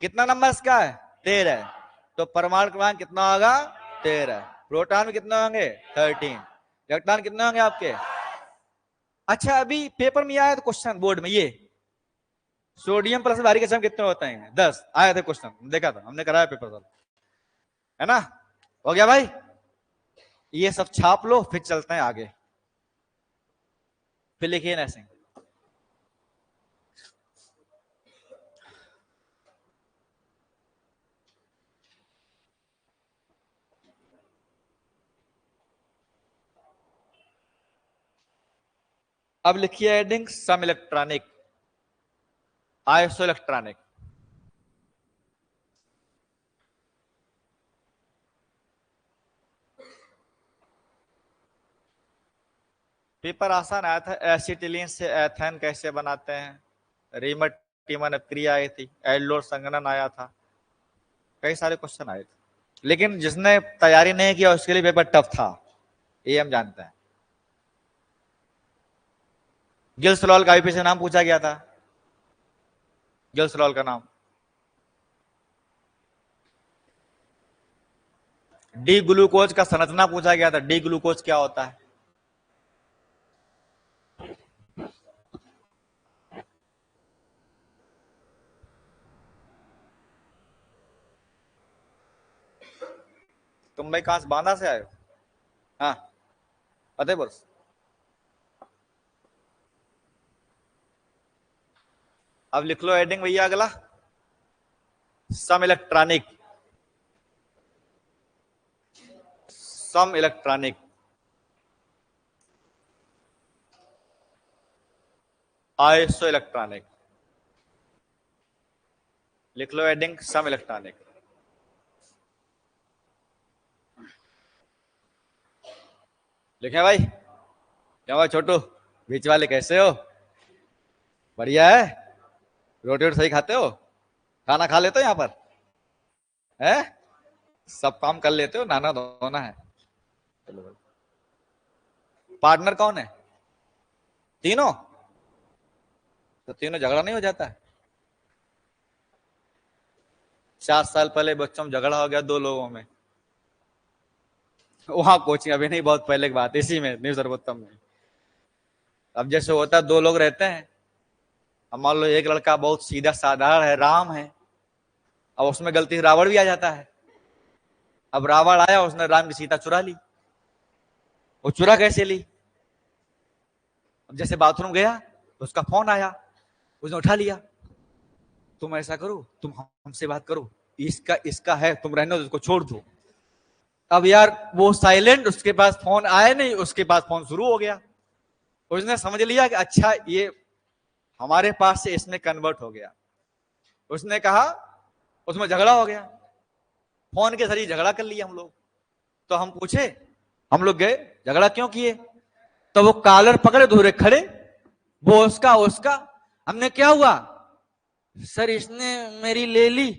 कितना नंबर इसका है, 13, तो परमाणु क्रमांक कितना होगा, 13। प्रोटॉन में कितने होंगे, 13। इलेक्ट्रॉन कितने होंगे आपके। अच्छा अभी पेपर में आया था क्वेश्चन बोर्ड में, ये सोडियम प्लस बारीक कक्षा कितने होते हैं, 10 आए थे क्वेश्चन, देखा था हमने, कराया पेपर सर, है ना, हो गया भाई, ये सब छाप लो, फिर चलते हैं आगे, फिर लिखिए ऐसे। अब लिखिए हेडिंग सम इलेक्ट्रॉनिक, आइसो इलेक्ट्रॉनिक। पेपर आसान आया था, एसिटिलीन से एथेन कैसे बनाते हैं, रीमट टीमन क्रिया आई थी, एल्डोर संगठन आया था, कई सारे क्वेश्चन आए थे, लेकिन जिसने तैयारी नहीं किया उसके लिए पेपर टफ था, ये हम जानते हैं। गिल्सरॉल का आईपीसी नाम पूछा गया था, गिल्सरॉल का नाम, डी ग्लूकोज का संरचना पूछा गया था, डी ग्लूकोज क्या होता है, तुम भाई कहां से, बांदा से आए हो, हाँ फतेहपुर। अब लिख लो हेडिंग भैया अगला, सम इलेक्ट्रॉनिक, सम इलेक्ट्रॉनिक, आइसो इलेक्ट्रॉनिक, लिख लो हेडिंग सम इलेक्ट्रॉनिक। लिखे भाई, क्या भाई छोटू, बीच वाले कैसे हो, बढ़िया है, रोटी रोटी सही खाते हो, खाना खा लेते हो यहाँ पर है, सब काम कर लेते हो, नाना धोना है, चलो। पार्टनर कौन है, तीनों, तो तीनों झगड़ा नहीं हो जाता है, 4 साल पहले बच्चों में झगड़ा हो गया 2 लोगों में, वहां कोचिंग, अभी नहीं बहुत पहले की बात, इसी में न्यू सर्वोत्तम में। अब जैसे होता है 2 लोग रहते हैं, अब मान लो एक लड़का बहुत सीधा साधारण है, राम है, अब उसमें गलती से रावण भी आ जाता है, अब रावण आया, उसने राम की सीता चुरा ली, वो चुरा कैसे ली, अब जैसे बाथरूम गया तो उसका फोन आया, उसने उठा लिया, तुम ऐसा करो, तुम हमसे बात करो, इसका इसका है, तुम रहने दो, उसको छोड़ दो। अब यार वो साइलेंट, उसके पास फोन आया नहीं, उसके पास फोन शुरू हो गया। उसने समझ लिया कि अच्छा ये हमारे पास से इसमें कन्वर्ट हो गया। उसने कहा, उसमें झगड़ा हो गया, फोन के जरिए झगड़ा कर लिया हम लोग। तो हम पूछे, हम लोग गए, झगड़ा क्यों किए? तो वो कॉलर पकड़े दूर खड़े, वो उसका उसका। हमने क्या हुआ? सर इसने मेरी ले ली।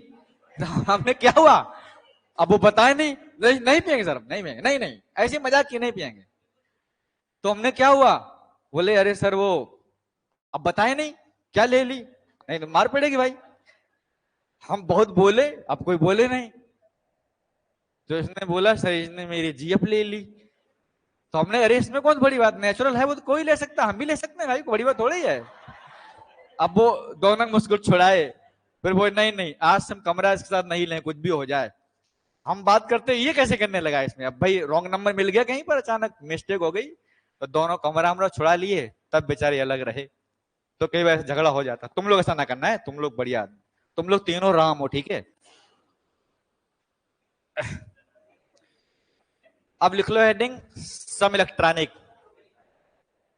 तो हमने क्या हुआ? अब वो बताए नहीं, नहीं, नहीं पियेंगे सर, नहीं पियेंगे, नहीं नहीं ऐसी मजाक की, नहीं पियेंगे। तो हमने क्या हुआ? बोले अरे सर वो अब बताए नहीं, क्या ले ली? नहीं तो मार पड़ेगी भाई। हम बहुत बोले, अब कोई बोले नहीं। तो इसने बोला सर इसने मेरी जीएफ ले ली। तो हमने, अरे इसमें कौन बड़ी बात, नेचुरल है वो तो कोई ले सकता, हम भी ले सकते हैं भाई, कोई बड़ी बात थोड़ी है। अब वो दोनों मुस्कुर छुड़ाए, फिर वो नहीं नहीं आज से हम कमरा इसके साथ नहीं लें, कुछ भी हो जाए। हम बात करते ये कैसे करने लगा इसमें, अब भाई रॉन्ग नंबर मिल गया कहीं पर, अचानक मिस्टेक हो गई, तो दोनों कमरा हमरा छुड़ा लिए, तब बेचारे अलग रहे। तो कई बार झगड़ा हो जाता। तुम लोग ऐसा ना करना है, तुम लोग बढ़िया, तुम लोग तीनों राम हो, ठीक है। अब लिख लो हेडिंग, सम इलेक्ट्रॉनिक,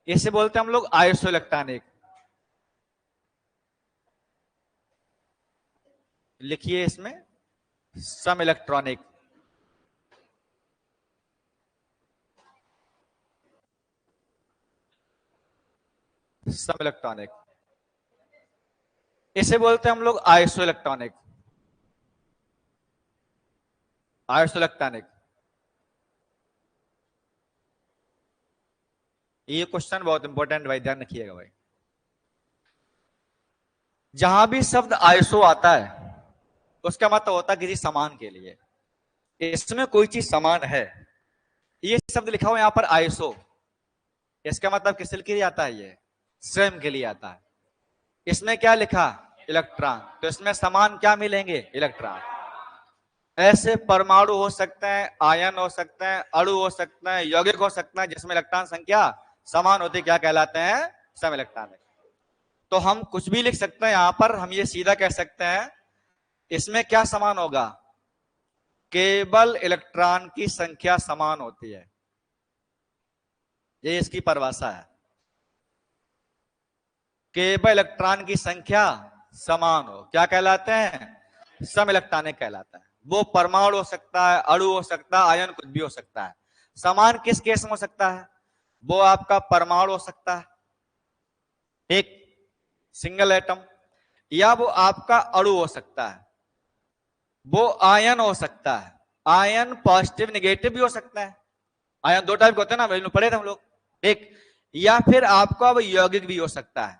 इसे बोलते हैं हम लोग आइसो इलेक्ट्रॉनिक। लिखिए इसमें सम इलेक्ट्रॉनिक। सम इलेक्ट्रॉनिक, इसे बोलते हैं हम लोग आइसो इलेक्ट्रॉनिक। आइसो इलेक्ट्रॉनिक, ये क्वेश्चन बहुत इंपॉर्टेंट भाई, ध्यान रखिएगा भाई। जहां भी शब्द आइसो आता है उसका मतलब होता है किसी समान के लिए, इसमें कोई चीज समान है। ये शब्द लिखा हुआ यहां पर आइसो, इसका मतलब किसके लिए आता है? ये स्वयं के लिए आता है। इसमें क्या लिखा? इलेक्ट्रॉन, तो इसमें समान क्या मिलेंगे? इलेक्ट्रॉन। ऐसे परमाणु हो सकते हैं, आयन हो सकते हैं, अणु हो सकते हैं, यौगिक हो सकते हैं, जिसमें इलेक्ट्रॉन संख्या समान होती, क्या कहलाते हैं? सम इलेक्ट्रॉनिक। तो हम कुछ भी लिख सकते हैं यहां पर, हम ये सीधा कह सकते हैं इसमें क्या समान होगा? केवल इलेक्ट्रॉन की संख्या समान होती है, ये इसकी परिभाषा है। केवल इलेक्ट्रॉन की संख्या समान हो, क्या कहलाते हैं? सम इलेक्ट्रॉनिक कहलाता है। वो परमाणु हो सकता है, अणु हो सकता है, आयन कुछ भी हो सकता है। समान किस केस में हो सकता है? वो आपका परमाणु हो सकता है, एक सिंगल एटम, या वो आपका अणु हो सकता है, वो आयन हो सकता है। आयन पॉजिटिव नेगेटिव भी हो सकता है। आयन दो टाइप के होते हैं ना, पढ़े थे हम लोग, एक, या फिर आपका वो यौगिक भी हो सकता है।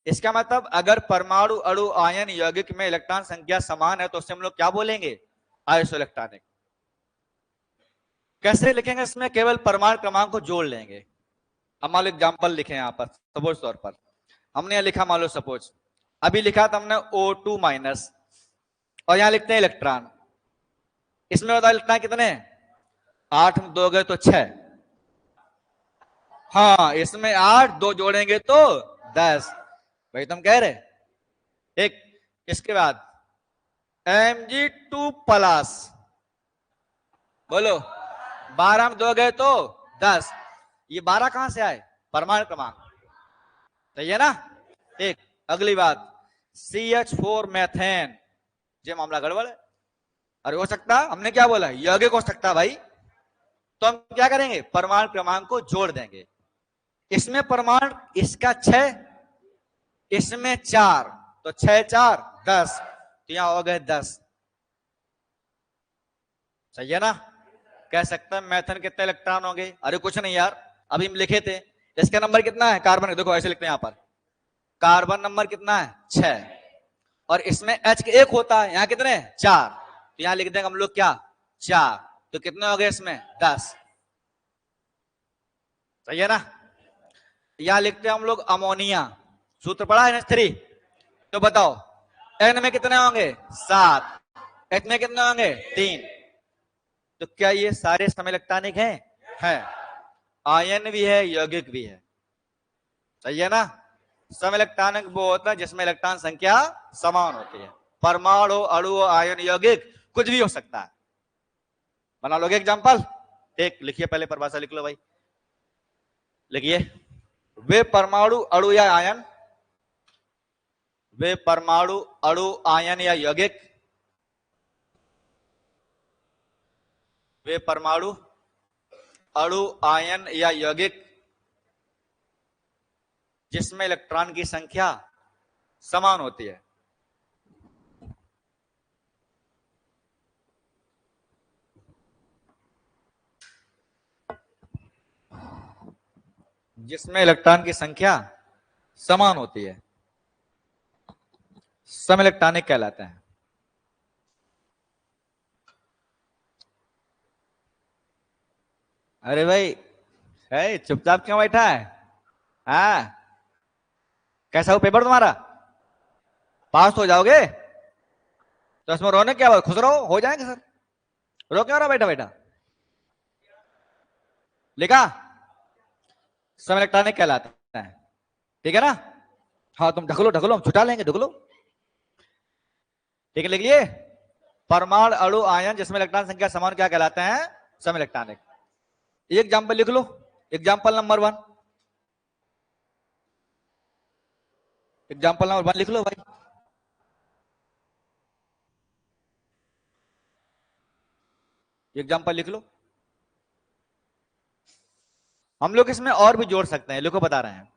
इसका मतलब अगर परमाणु, अणु, आयन, यौगिक में इलेक्ट्रॉन संख्या समान है तो उससे हम लोग क्या बोलेंगे? Iso electronic. कैसे लिखेंगे? इसमें केवल परमाणु क्रमांक को जोड़ लेंगे। अब मान लो एग्जाम्पल लिखे यहाँ पर, सपोज तौर पर हमने यहाँ लिखा, मान लो सपोज अभी लिखा था हमने O2 माइनस, और यहाँ लिखते हैं इलेक्ट्रॉन। इसमें बताओ इलेक्ट्रॉन कितने? 8 में 2 गए तो 6। हाँ, इसमें 8, 2 जोड़ेंगे तो 10। भाई तुम कह रहे एक। इसके बाद Mg2 प्लस, बोलो 12 में 2 गए तो 10। ये 12 कहां से आए? परमाणु क्रमांक, सही है ना? एक। अगली बात CH4 मेथेन, ये मामला गड़बड़ है। अरे हो सकता है, हमने क्या बोला? यौगिक हो सकता है भाई। तो हम क्या करेंगे? परमाणु क्रमांक को जोड़ देंगे। इसमें परमाणु, इसका 6, इसमें 4, तो 6 4 10, तो यहां हो गए 10, सही है ना? कह सकते हैं मेथन कितने इलेक्ट्रॉन होंगे? अरे कुछ नहीं यार, अभी हम लिखे थे, इसका नंबर कितना है? कार्बन, देखो ऐसे लिखते हैं यहां पर, कार्बन नंबर कितना है? 6, और इसमें H के 1 होता है, यहां कितने? 4, तो यहां लिख देंगे हम लोग क्या? 4, तो कितने हो गए इसमें? 10, सही है ना? यहां लिखते हैं हम लोग अमोनिया, सूत्र पढ़ा है NH3, तो बताओ N में कितने होंगे? 7, H में कितने होंगे? 3। तो क्या ये सारे सम इलेक्ट्रॉनिक हैं? है। आयन भी है, यौगिक भी है। सही है ना। सम इलेक्ट्रॉनिक वो होता है जिसमें इलेक्ट्रॉन संख्या समान होती है। परमाणु, अणु, आयन, यौगिक कुछ भी हो सकता है। बना लोगे एग्जाम्पल? एक लिखिए, पहले परिभाषा लिख लो भाई, लिखिए। वे परमाणु, अणु या आयन, वे परमाणु, अणु, आयन या यौगिक, वे परमाणु, अणु, आयन या यौगिक जिसमें इलेक्ट्रॉन की संख्या समान होती है। जिसमें इलेक्ट्रॉन की संख्या समान होती है, सम इलेक्ट्रॉनिक कहलाते हैं। अरे भाई, है चुपचाप क्यों बैठा है? हाँ, कैसा हो पेपर तुम्हारा? पास हो जाओगे? तो इसमें रोने क्या बात, खुश रहो, हो जाएंगे सर। रो क्यों रहा बैठा बैठा? लिखा? सम इलेक्ट्रॉनिक कहलाता है, ठीक है ना। हाँ तुम ढकलो ढकलो, हम छुटा लेंगे, ढकलो। ठीक है, लिख लिए। परमाणु, अणु, आयन जिसमें इलेक्ट्रॉन संख्या समान क्या कहलाते हैं? सम इलेक्ट्रॉनिक। एक एग्जाम्पल लिख लो, एग्जाम्पल नंबर 1। एग्जाम्पल नंबर 1 लिख लो भाई। एग्जाम्पल लिख लो। हम लोग इसमें और भी जोड़ सकते हैं, लिखो बता रहे हैं।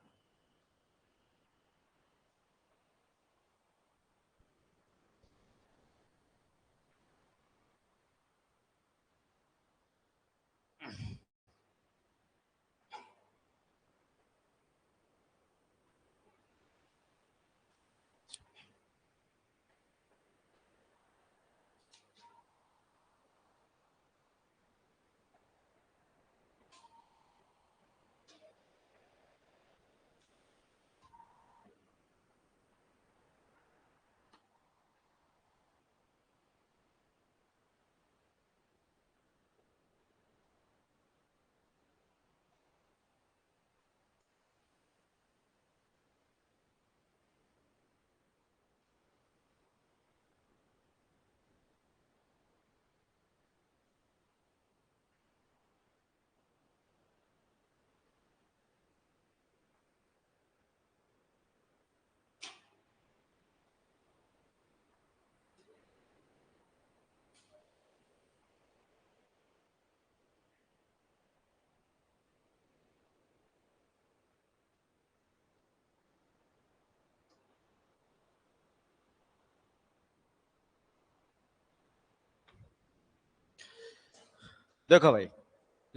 देखो भाई,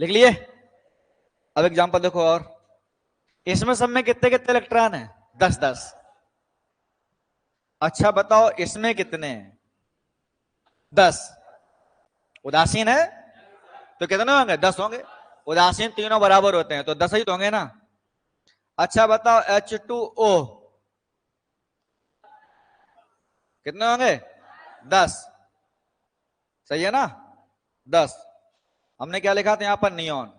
लिख लिए। अब एग्जाम्पल देखो और। इसमें सब में कितने कितने इलेक्ट्रॉन है? 10 10। अच्छा बताओ इसमें कितने हैं? 10। उदासीन है तो कितने होंगे? 10 होंगे। उदासीन तीनों बराबर होते हैं तो 10 ही तो होंगे ना। अच्छा बताओ H2O कितने होंगे? 10। सही है ना, 10। हमने क्या लिखा था यहां पर? नियॉन।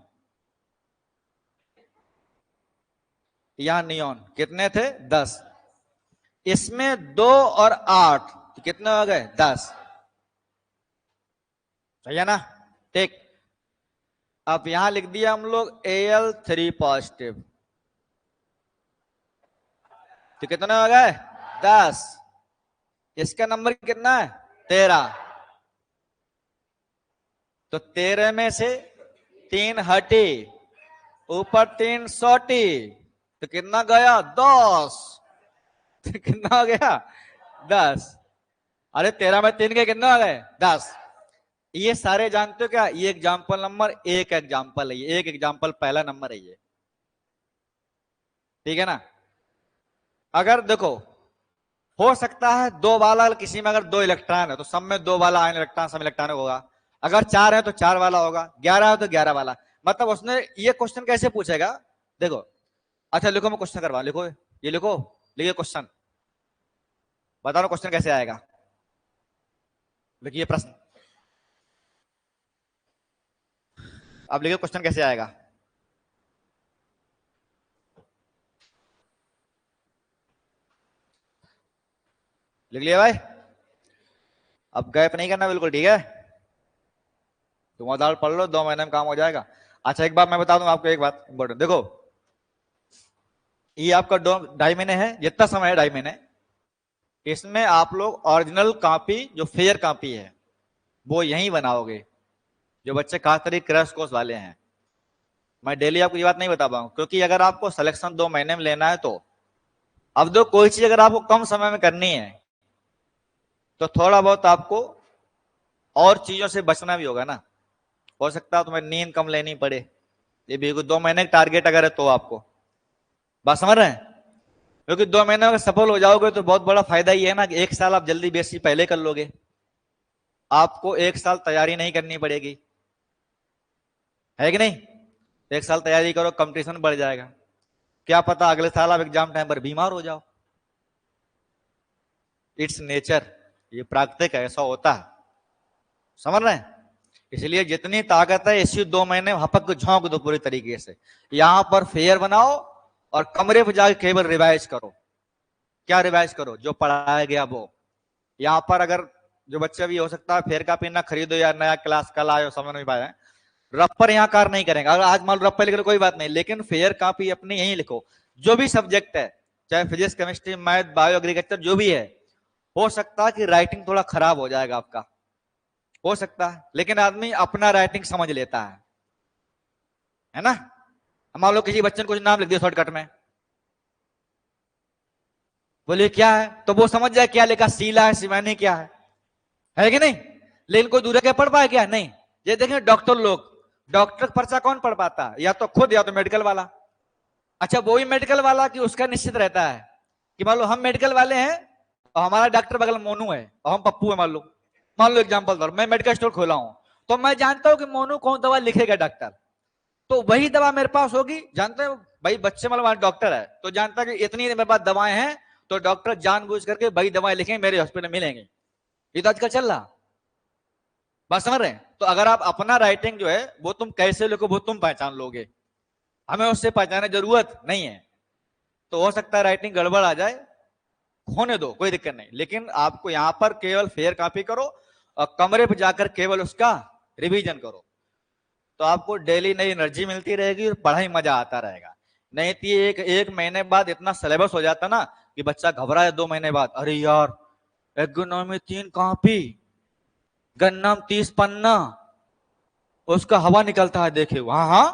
यहां नियॉन कितने थे? 10। इसमें 2 और 8 तो कितने हो गए? 10। सही है ना, ठीक। अब यहां लिख दिया हम लोग Al3 पॉजिटिव, तो कितने हो गए? 10। इसका नंबर कितना है? 13। तो 13 में से 3 हटी, ऊपर 3 सोटी, तो कितना गया? 10। तो कितना हो गया? 10। अरे 13 में 3 के कितने हो गए? 10। ये सारे जानते हो क्या? ये एग्जाम्पल नंबर 1 एग्जाम्पल है, ये एक एग्जाम्पल पहला नंबर है ये, ठीक है ना। अगर देखो, हो सकता है दो वाला, किसी में अगर 2 इलेक्ट्रॉन है तो सब में 2 वाला आयन इलेक्ट्रॉन सब इलेक्ट्रॉन होगा। अगर 4 है तो 4 वाला होगा, 11 है तो 11 वाला। मतलब उसने ये क्वेश्चन कैसे पूछेगा? देखो, अच्छा लिखो, मैं क्वेश्चन करवा, लिखो ये, लिखो, लिखिए क्वेश्चन, बताओ क्वेश्चन कैसे आएगा। लिखिए प्रश्न, अब लिखिए क्वेश्चन कैसे आएगा। लिख लिया भाई? अब गैप नहीं करना बिल्कुल, ठीक है? तुम उधार पढ़ लो, 2 महीने में काम हो जाएगा। अच्छा एक बात मैं बता दूं आपको, एक बात इंपॉर्टेंट, देखो ये आपका 2-2.5 महीने है, जितना समय है 2.5 महीने, इसमें आप लोग ओरिजिनल कॉपी जो फेयर कॉपी है वो यहीं बनाओगे, जो बच्चे खास तरीके क्रैश कोर्स वाले हैं। मैं डेली आपको ये बात नहीं बता पाऊंगा, क्योंकि अगर आपको सिलेक्शन 2 महीने में लेना है तो अब दो कोई चीज अगर आपको कम समय में करनी है तो थोड़ा बहुत आपको और चीजों से बचना भी होगा ना। हो सकता है तुम्हें नींद कम लेनी पड़े, ये भी 2 महीने का टारगेट अगर है तो आपको, बात समझ रहे हैं? क्योंकि 2 महीने में सफल हो जाओगे तो बहुत बड़ा फायदा ये है ना कि 1 साल आप जल्दी बेसिक पहले कर लोगे, आपको 1 साल तैयारी नहीं करनी पड़ेगी, है कि नहीं? 1 साल तैयारी करो, कंपटीशन बढ़ जाएगा, क्या पता अगले साल आप एग्जाम टाइम पर बीमार हो जाओ। इट्स नेचर, ये प्राकृतिक है, ऐसा होता है, समझ रहे हैं? इसलिए जितनी ताकत है इसी 2 महीने हपक झोंक दो पूरी तरीके से। यहां पर फेयर बनाओ और कमरे पर जाकर केवल रिवाइज करो। क्या रिवाइज करो? जो पढ़ाया गया वो। यहां पर अगर जो बच्चे भी हो सकता है फेयर कॉपी ना खरीदो या नया क्लास कल आयो समझ नहीं पाए, रफ पर यहाँ कार नहीं करेंगे। अगर आज मान लो रफ पर लिख लो कोई बात नहीं, लेकिन फेयर कॉपी अपनी यहीं लिखो। जो भी सब्जेक्ट है, चाहे physics, chemistry, math, bio, agriculture, जो भी है, हो सकता है कि राइटिंग थोड़ा खराब हो जाएगा आपका, हो सकता है, लेकिन आदमी अपना राइटिंग समझ लेता है ना? मान लो किसी बच्चे ने कुछ नाम लिख दिया शॉर्टकट में, बोलिए क्या है, तो वो समझ जाए क्या लिखा, शीला है, शिवानी क्या है कि नहीं? लेकिन कोई दूसरा क्या पढ़ पाए क्या? नहीं। ये देखें डॉक्टर लोग, डॉक्टर का पर्चा कौन पढ़ पाता है? या तो खुद या तो मेडिकल वाला। अच्छा वो ही मेडिकल वाला कि उसका निश्चित रहता है कि मान लो हम मेडिकल वाले हैं और हमारा डॉक्टर बगल में मोनू है और हम पप्पू है, मान लो एग्जाम्पल दो, मैं मेडिकल स्टोर खोला हूं तो मैं जानता हूं कि मोनू कौन दवा लिखेगा डॉक्टर, तो वही दवा मेरे पास होगी। जानते हो भाई बच्चे मतलब डॉक्टर है तो जानता है कि इतनी मेरे पास दवाएं हैं, तो डॉक्टर जानबूझ करके वही दवाएं लिखेंगे, मेरे हॉस्पिटल में मिलेंगी। ये तो आजकल चल रहा, बात समझ रहे हैं? तो अगर आप अपना राइटिंग जो है वो तुम कैसे लिखो वो तुम पहचान लोगे, हमें उससे पहचानने की जरूरत नहीं है। तो हो सकता है राइटिंग गड़बड़ आ जाए, होने दो, कोई दिक्कत नहीं, लेकिन आपको यहां पर केवल फेयर कॉपी करो और कमरे पर जाकर केवल उसका रिवीजन करो, तो आपको डेली नई एनर्जी मिलती रहेगी और पढ़ाई मजा आता रहेगा। नहीं तो एक महीने बाद इतना सिलेबस हो जाता ना कि बच्चा घबराए 2 महीने बाद, अरे यार एग्रोनॉमी 3 कॉपी, गन्ना 30 पन्ना, उसका हवा निकलता है देखे, हाँ हाँ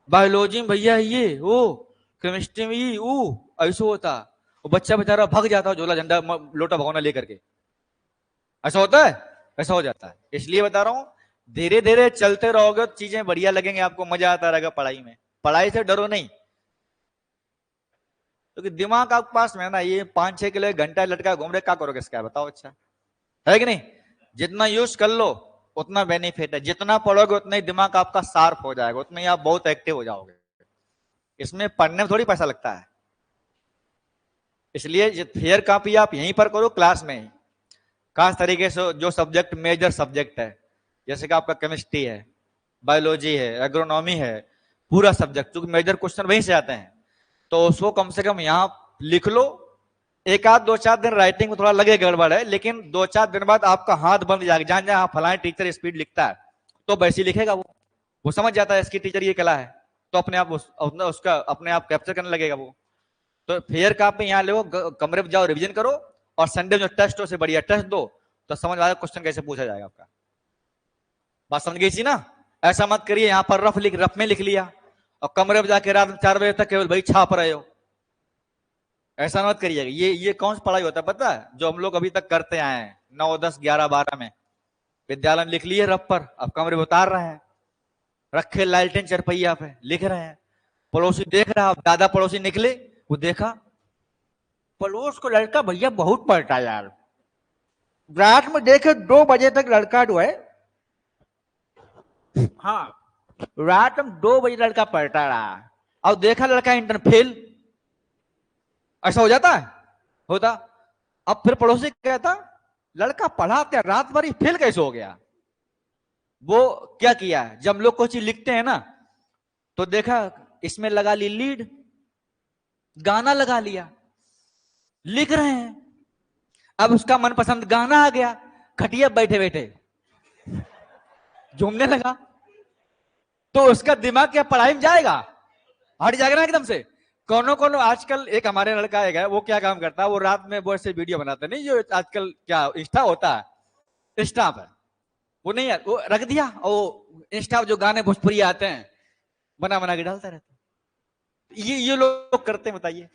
बायोलॉजी में भैया ये वो, केमिस्ट्री में ये वो, ऐसा होता। वो बच्चा बेचारा भाग जाता है झोला झंडा लोटा भगोना लेकर के, ऐसा होता है, ऐसा हो जाता है। इसलिए बता रहा हूं धीरे धीरे चलते रहोगे तो चीजें बढ़िया लगेंगे, आपको मजा आता रहेगा पढ़ाई में। पढ़ाई से डरो नहीं, क्योंकि दिमाग आपके पास में है ना, ये 5-6 किलो घंटा लटका घूम रहे, क्या करोगे इसका बताओ? अच्छा है कि नहीं? जितना यूज कर लो उतना बेनिफिट है, जितना पढ़ोगे उतना ही दिमाग आपका शार्प हो जाएगा, उतना ही आप बहुत एक्टिव हो जाओगे। इसमें पढ़ने में थोड़ी पैसा लगता है, इसलिए फेयर कॉपी आप यहीं पर करो क्लास में ही। खास तरीके से जो सब्जेक्ट मेजर सब्जेक्ट है, जैसे कि आपका केमिस्ट्री है, बायोलॉजी है, एग्रोनॉमी है, पूरा सब्जेक्ट, क्योंकि मेजर क्वेश्चन वहीं से आते हैं, तो उसको कम से कम यहाँ लिख लो। एक आध 2-4 दिन राइटिंग में थोड़ा लगे गड़बड़ है, लेकिन 2-4 दिन बाद आपका हाथ बंद जाएगा, जान जाए हाँ फलाने टीचर स्पीड लिखता है तो वैसे लिखेगा वो समझ जाता है इसकी टीचर ये कला है, तो अपने आप उसका अपने आप कैप्चर करने लगेगा वो। तो फेयर कॉपी यहाँ लो, कमरे में जाओ, रिवीजन करो, और संडे जो टेस्ट हो से बढ़िया टेस्ट दो, तो समझ आएगा क्वेश्चन कैसे पूछा जाएगा आपका। बात समझ गई थी ना? ऐसा मत करिए यहाँ पर रफ में लिख लिया और कमरे में जाके रात 4 बजे तक केवल भाई छाप रहे हो, ऐसा मत करिएगा। ये कौन सा पढ़ाई होता है पता है? जो हम लोग अभी तक करते आए हैं 9, 10, 11, 12 में, विद्यालय में लिख लिए रफ पर, अब कमरे में उतार रहे हैं, रखे लालटेन चरपैया पे लिख रहे हैं, पड़ोसी देख रहा, दादा पड़ोसी निकले, वो देखा पड़ोस को लड़का भैया बहुत पढ़ता यार, रात में देखे 2 बजे तक लड़का जो है, हाँ रात में 2 बजे लड़का पढ़ता रहा, और देखा लड़का इंटर फेल, ऐसा हो जाता है, होता। अब फिर पड़ोसी कहता लड़का पढ़ा क्या रात भर फेल कैसे हो गया? वो क्या किया, जब लोग कोई चीज लिखते हैं ना तो देखा इसमें लगा ली लीड, गाना लगा लिया, लिख रहे हैं, अब उसका मनपसंद गाना आ गया, खटिया बैठे बैठे झूमने लगा, तो उसका दिमाग क्या पढ़ाई में जाएगा? हट जाएगा ना एकदम से। कोनो कोनो आजकल एक हमारे लड़का है, वो क्या काम करता है, वो रात में वो ऐसे वीडियो बनाता नहीं, जो आजकल क्या इंस्टा होता है, इंस्टा पर वो नहीं है, वो रख दिया, और इंस्टा जो गाने भोजपुरी आते हैं बना बना के डालता रहता है। ये लोग करते हैं, बताइए।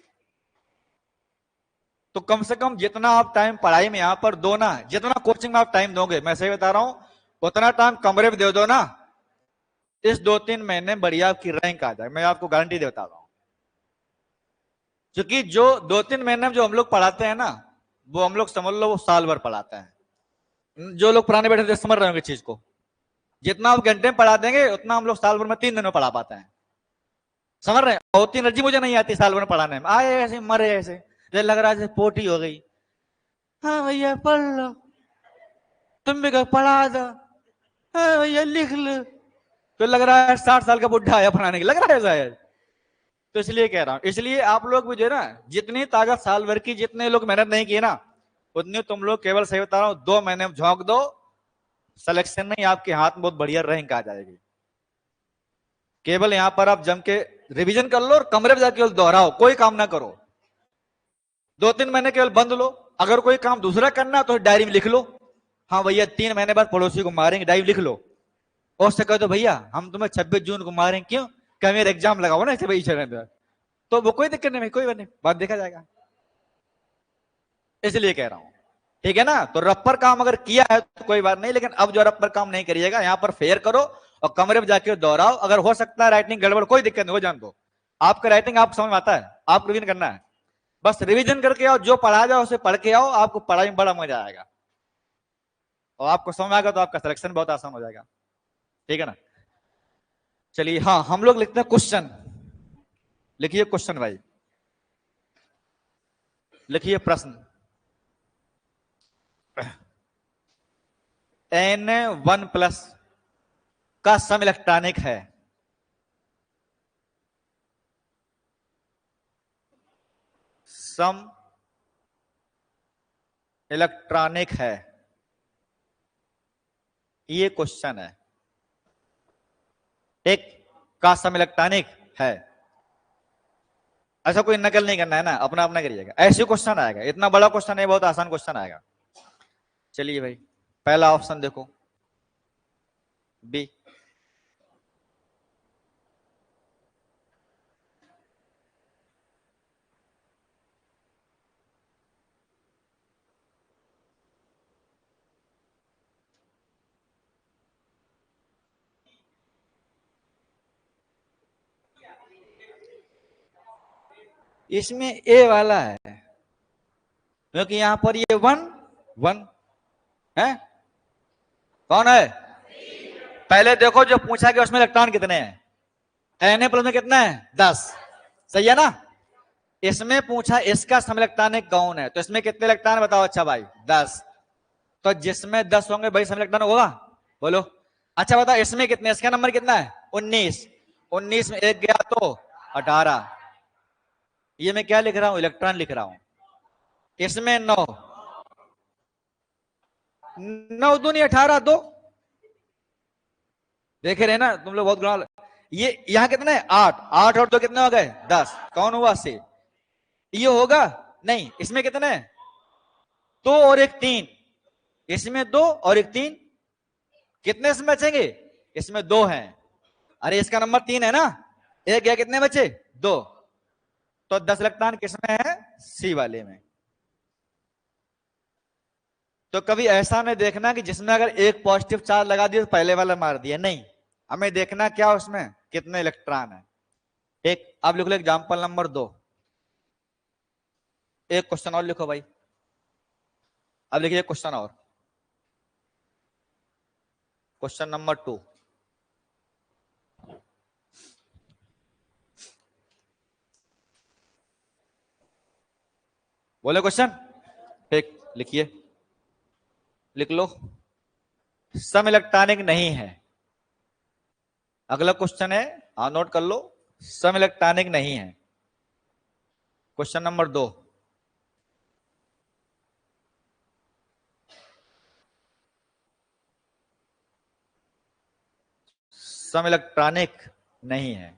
तो कम से कम जितना आप टाइम पढ़ाई में यहां पर दो ना, जितना कोचिंग में आप टाइम दोगे, मैं सही बता रहा हूं, उतना टाइम कमरे में दे दो ना, इस 2-3 महीने बढ़िया आपकी रैंक आ जाए, मैं आपको गारंटी दे बता रहा हूं। क्योंकि जो 2-3 महीने में जो हम लोग पढ़ाते हैं ना, वो हम लोग समझ लो वो साल भर पढ़ाते हैं। जो लोग पुराने बैठे थे समझ रहे होंगे चीज को, जितना आप घंटे में पढ़ा देंगे उतना हम लोग साल भर में 3 दिन में पढ़ा पाते हैं। समझ रहे हैं? और उतनी एनर्जी मुझे नहीं आती साल भर पढ़ाने में, आए ऐसे मरे ऐसे, जैसे लग रहा है जैसे पोटी हो गई। हाँ भैया पढ़ लो, तुम भी पढ़ा दो, हाँ भैया लिख लो, तो लग रहा है 60 साल का बुढ़ा आया पढ़ाने की, लग रहा है शायद। तो इसलिए कह रहा हूं, इसलिए आप लोग भी जो है ना, जितनी ताकत साल भर की, जितने लोग मेहनत नहीं की ना, उतनी तुम लोग केवल सही बता रहा हूं 2 महीने में झोंक दो, सिलेक्शन में आपके हाथ में बहुत बढ़िया रैंक आ जाएगी। केवल यहां पर आप जम के रिवीजन कर लो और कमरे में जाके दोहराओ, कोई काम ना करो। 2-3 महीने केवल बंद लो, अगर कोई काम दूसरा करना तो डायरी में लिख लो, हाँ भैया 3 महीने बाद पड़ोसी को मारेंगे, डायरी लिख लो। और से कह दो भैया हम तुम्हें 26 जून को मारेंगे, क्यों? क्या मेरा एग्जाम लगाओ ना 26 जून, तो वो कोई दिक्कत नहीं, कोई बात नहीं, बात देखा जाएगा। इसलिए कह रहा हूं, ठीक है ना? तो रप्पर काम अगर किया है तो कोई बात नहीं, लेकिन अब जो रप्पर काम नहीं करिएगा, यहां पर फेयर करो और कमरे में जाके दोहराओ। अगर हो सकता है राइटिंग गड़बड़, कोई दिक्कत नहीं, हो जान दो, आपका राइटिंग आप समझ में आता है, आप रिवीजन करना है, बस रिवीजन करके आओ, जो पढ़ा जाओ उसे पढ़ के आओ, आपको पढ़ाई में बड़ा मजा आएगा और आपको समझ आएगा तो आपका सिलेक्शन बहुत आसान हो जाएगा, ठीक है ना? चलिए, हाँ हम लोग लिखते हैं क्वेश्चन। लिखिए क्वेश्चन भाई, लिखिए प्रश्न। N1+ का सम इलेक्ट्रॉनिक है। सम इलेक्ट्रॉनिक है, ये क्वेश्चन है। एक का सम इलेक्ट्रॉनिक है, ऐसा कोई नकल नहीं करना है ना, अपना अपना करिएगा, ऐसे क्वेश्चन आएगा। इतना बड़ा क्वेश्चन है, बहुत आसान क्वेश्चन आएगा। चलिए भाई, पहला ऑप्शन देखो, बी। इसमें ए वाला है, क्योंकि यहां पर ये 1 1 है। कौन है? पहले देखो जो पूछा कि उसमें इलेक्ट्रॉन कितने हैं, Na+ में कितना है? 10, सही है ना? इसमें पूछा इसका सम इलेक्ट्रॉनिक कौन है, तो इसमें कितने इलेक्ट्रॉन बताओ? अच्छा भाई 10, तो जिसमें 10 होंगे भाई सम इलेक्ट्रॉन होगा, बोलो। अच्छा बताओ इसमें कितने, इसका नंबर कितना है? 19, 19 में एक गया तो 18। ये मैं क्या लिख रहा हूं? इलेक्ट्रॉन लिख रहा हूं। इसमें 9, 9 दूनी 18, 2। देखे रहे ना तुम लोग, बहुत गुणा। ये यहां कितने? 8, 8 और 2 कितने हो गए? 10। कौन हुआ? से ये होगा नहीं। इसमें कितने? 2 और एक 3, इसमें 2 और एक 3, कितने इसमें बचेंगे? इसमें 2 हैं। अरे इसका नंबर 3 है ना, एक गया, कितने बचे? 2। तो 10 इलेक्ट्रॉन किसमें है? सी वाले में। तो कभी ऐसा नहीं देखना कि जिसमें अगर एक पॉजिटिव चार्ज लगा दिया तो पहले वाला मार दिया, नहीं, हमें देखना क्या उसमें कितने इलेक्ट्रॉन है। एक अब लिख लो एग्जाम्पल नंबर 2। एक क्वेश्चन और लिखो भाई, अब लिखिए क्वेश्चन और, क्वेश्चन नंबर 2। बोले क्वेश्चन, ठीक, लिखिए, लिख लो। सम इलेक्ट्रॉनिक नहीं है। अगला क्वेश्चन है, हाँ नोट कर लो, सम इलेक्ट्रॉनिक नहीं है। क्वेश्चन नंबर 2, सम इलेक्ट्रॉनिक नहीं है।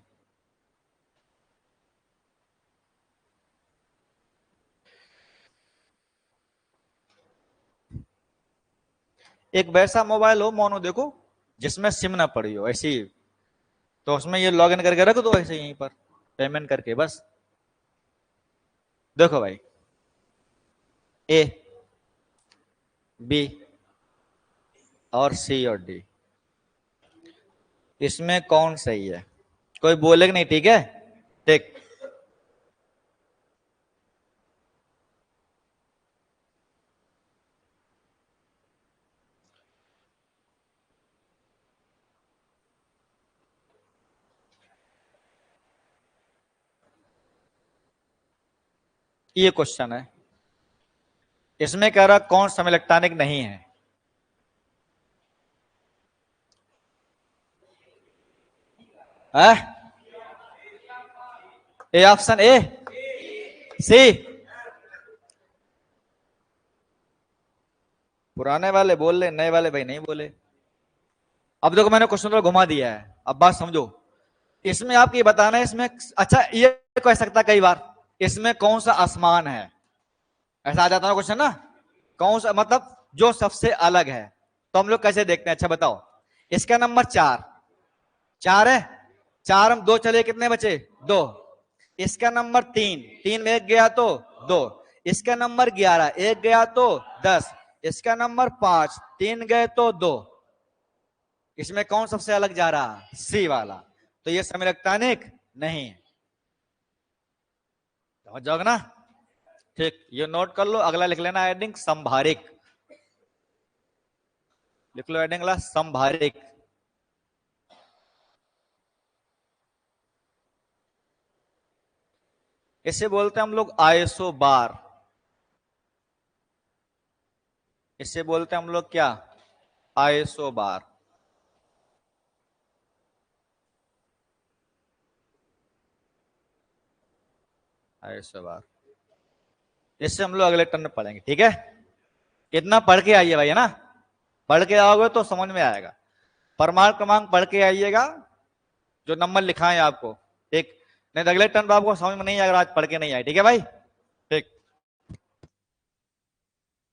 एक वैसा मोबाइल हो मोनो देखो जिसमें सिम ना पड़ी हो, ऐसी तो उसमें ये लॉगिन करके रख दो ऐसे यहीं पर पेमेंट करके बस। देखो भाई, ए, बी और सी और डी, इसमें कौन सही है? कोई बोलेगा नहीं, ठीक है? ठीक। ये क्वेश्चन है, इसमें कह रहा कौन सा इलेक्ट्रॉनिक नहीं है? ए, ऑप्शन ए, सी। पुराने वाले बोल ले, नए वाले भाई नहीं बोले। अब देखो मैंने क्वेश्चन तो घुमा दिया है, अब बात समझो। इसमें आपको ये बताना है, इसमें अच्छा ये कह सकता है कई बार, इसमें कौन सा आसमान है, ऐसा आ जाता है क्वेश्चन ना। कौन सा मतलब जो सबसे अलग है, तो हम लोग कैसे देखते हैं? अच्छा बताओ, इसका नंबर 4, 4 है, 4 हम 2 चले, कितने बचे? 2। इसका नंबर 3, 3 में 1 गया तो 2। इसका नंबर 11, 1 गया तो 10। इसका नंबर 5, 3 गए तो 2। इसमें कौन सबसे अलग जा रहा? सी वाला। तो ये सम इलेक्ट्रॉनिक नहीं है। समझ जाओगे ना? ठीक, ये नोट कर लो। अगला लिख लेना हेडिंग संभारिक, लिख लो हेडिंग अगला संभारिक। इसे बोलते हैं हम लोग आइसो बार, इसे बोलते हैं हम लोग क्या? आइसो बार। आइसो बार, इससे हम लोग अगले टर्न में पढ़ेंगे, ठीक है? इतना पढ़ के आइए भाई, है ना? पढ़ के आओगे तो समझ में आएगा। परमाणु क्रमांक पढ़ के आइएगा, जो नंबर लिखा है आपको, ठीक? नहीं तो अगले टर्न पर आपको समझ में नहीं आएगा, आज पढ़ के नहीं आए, ठीक है भाई? ठीक।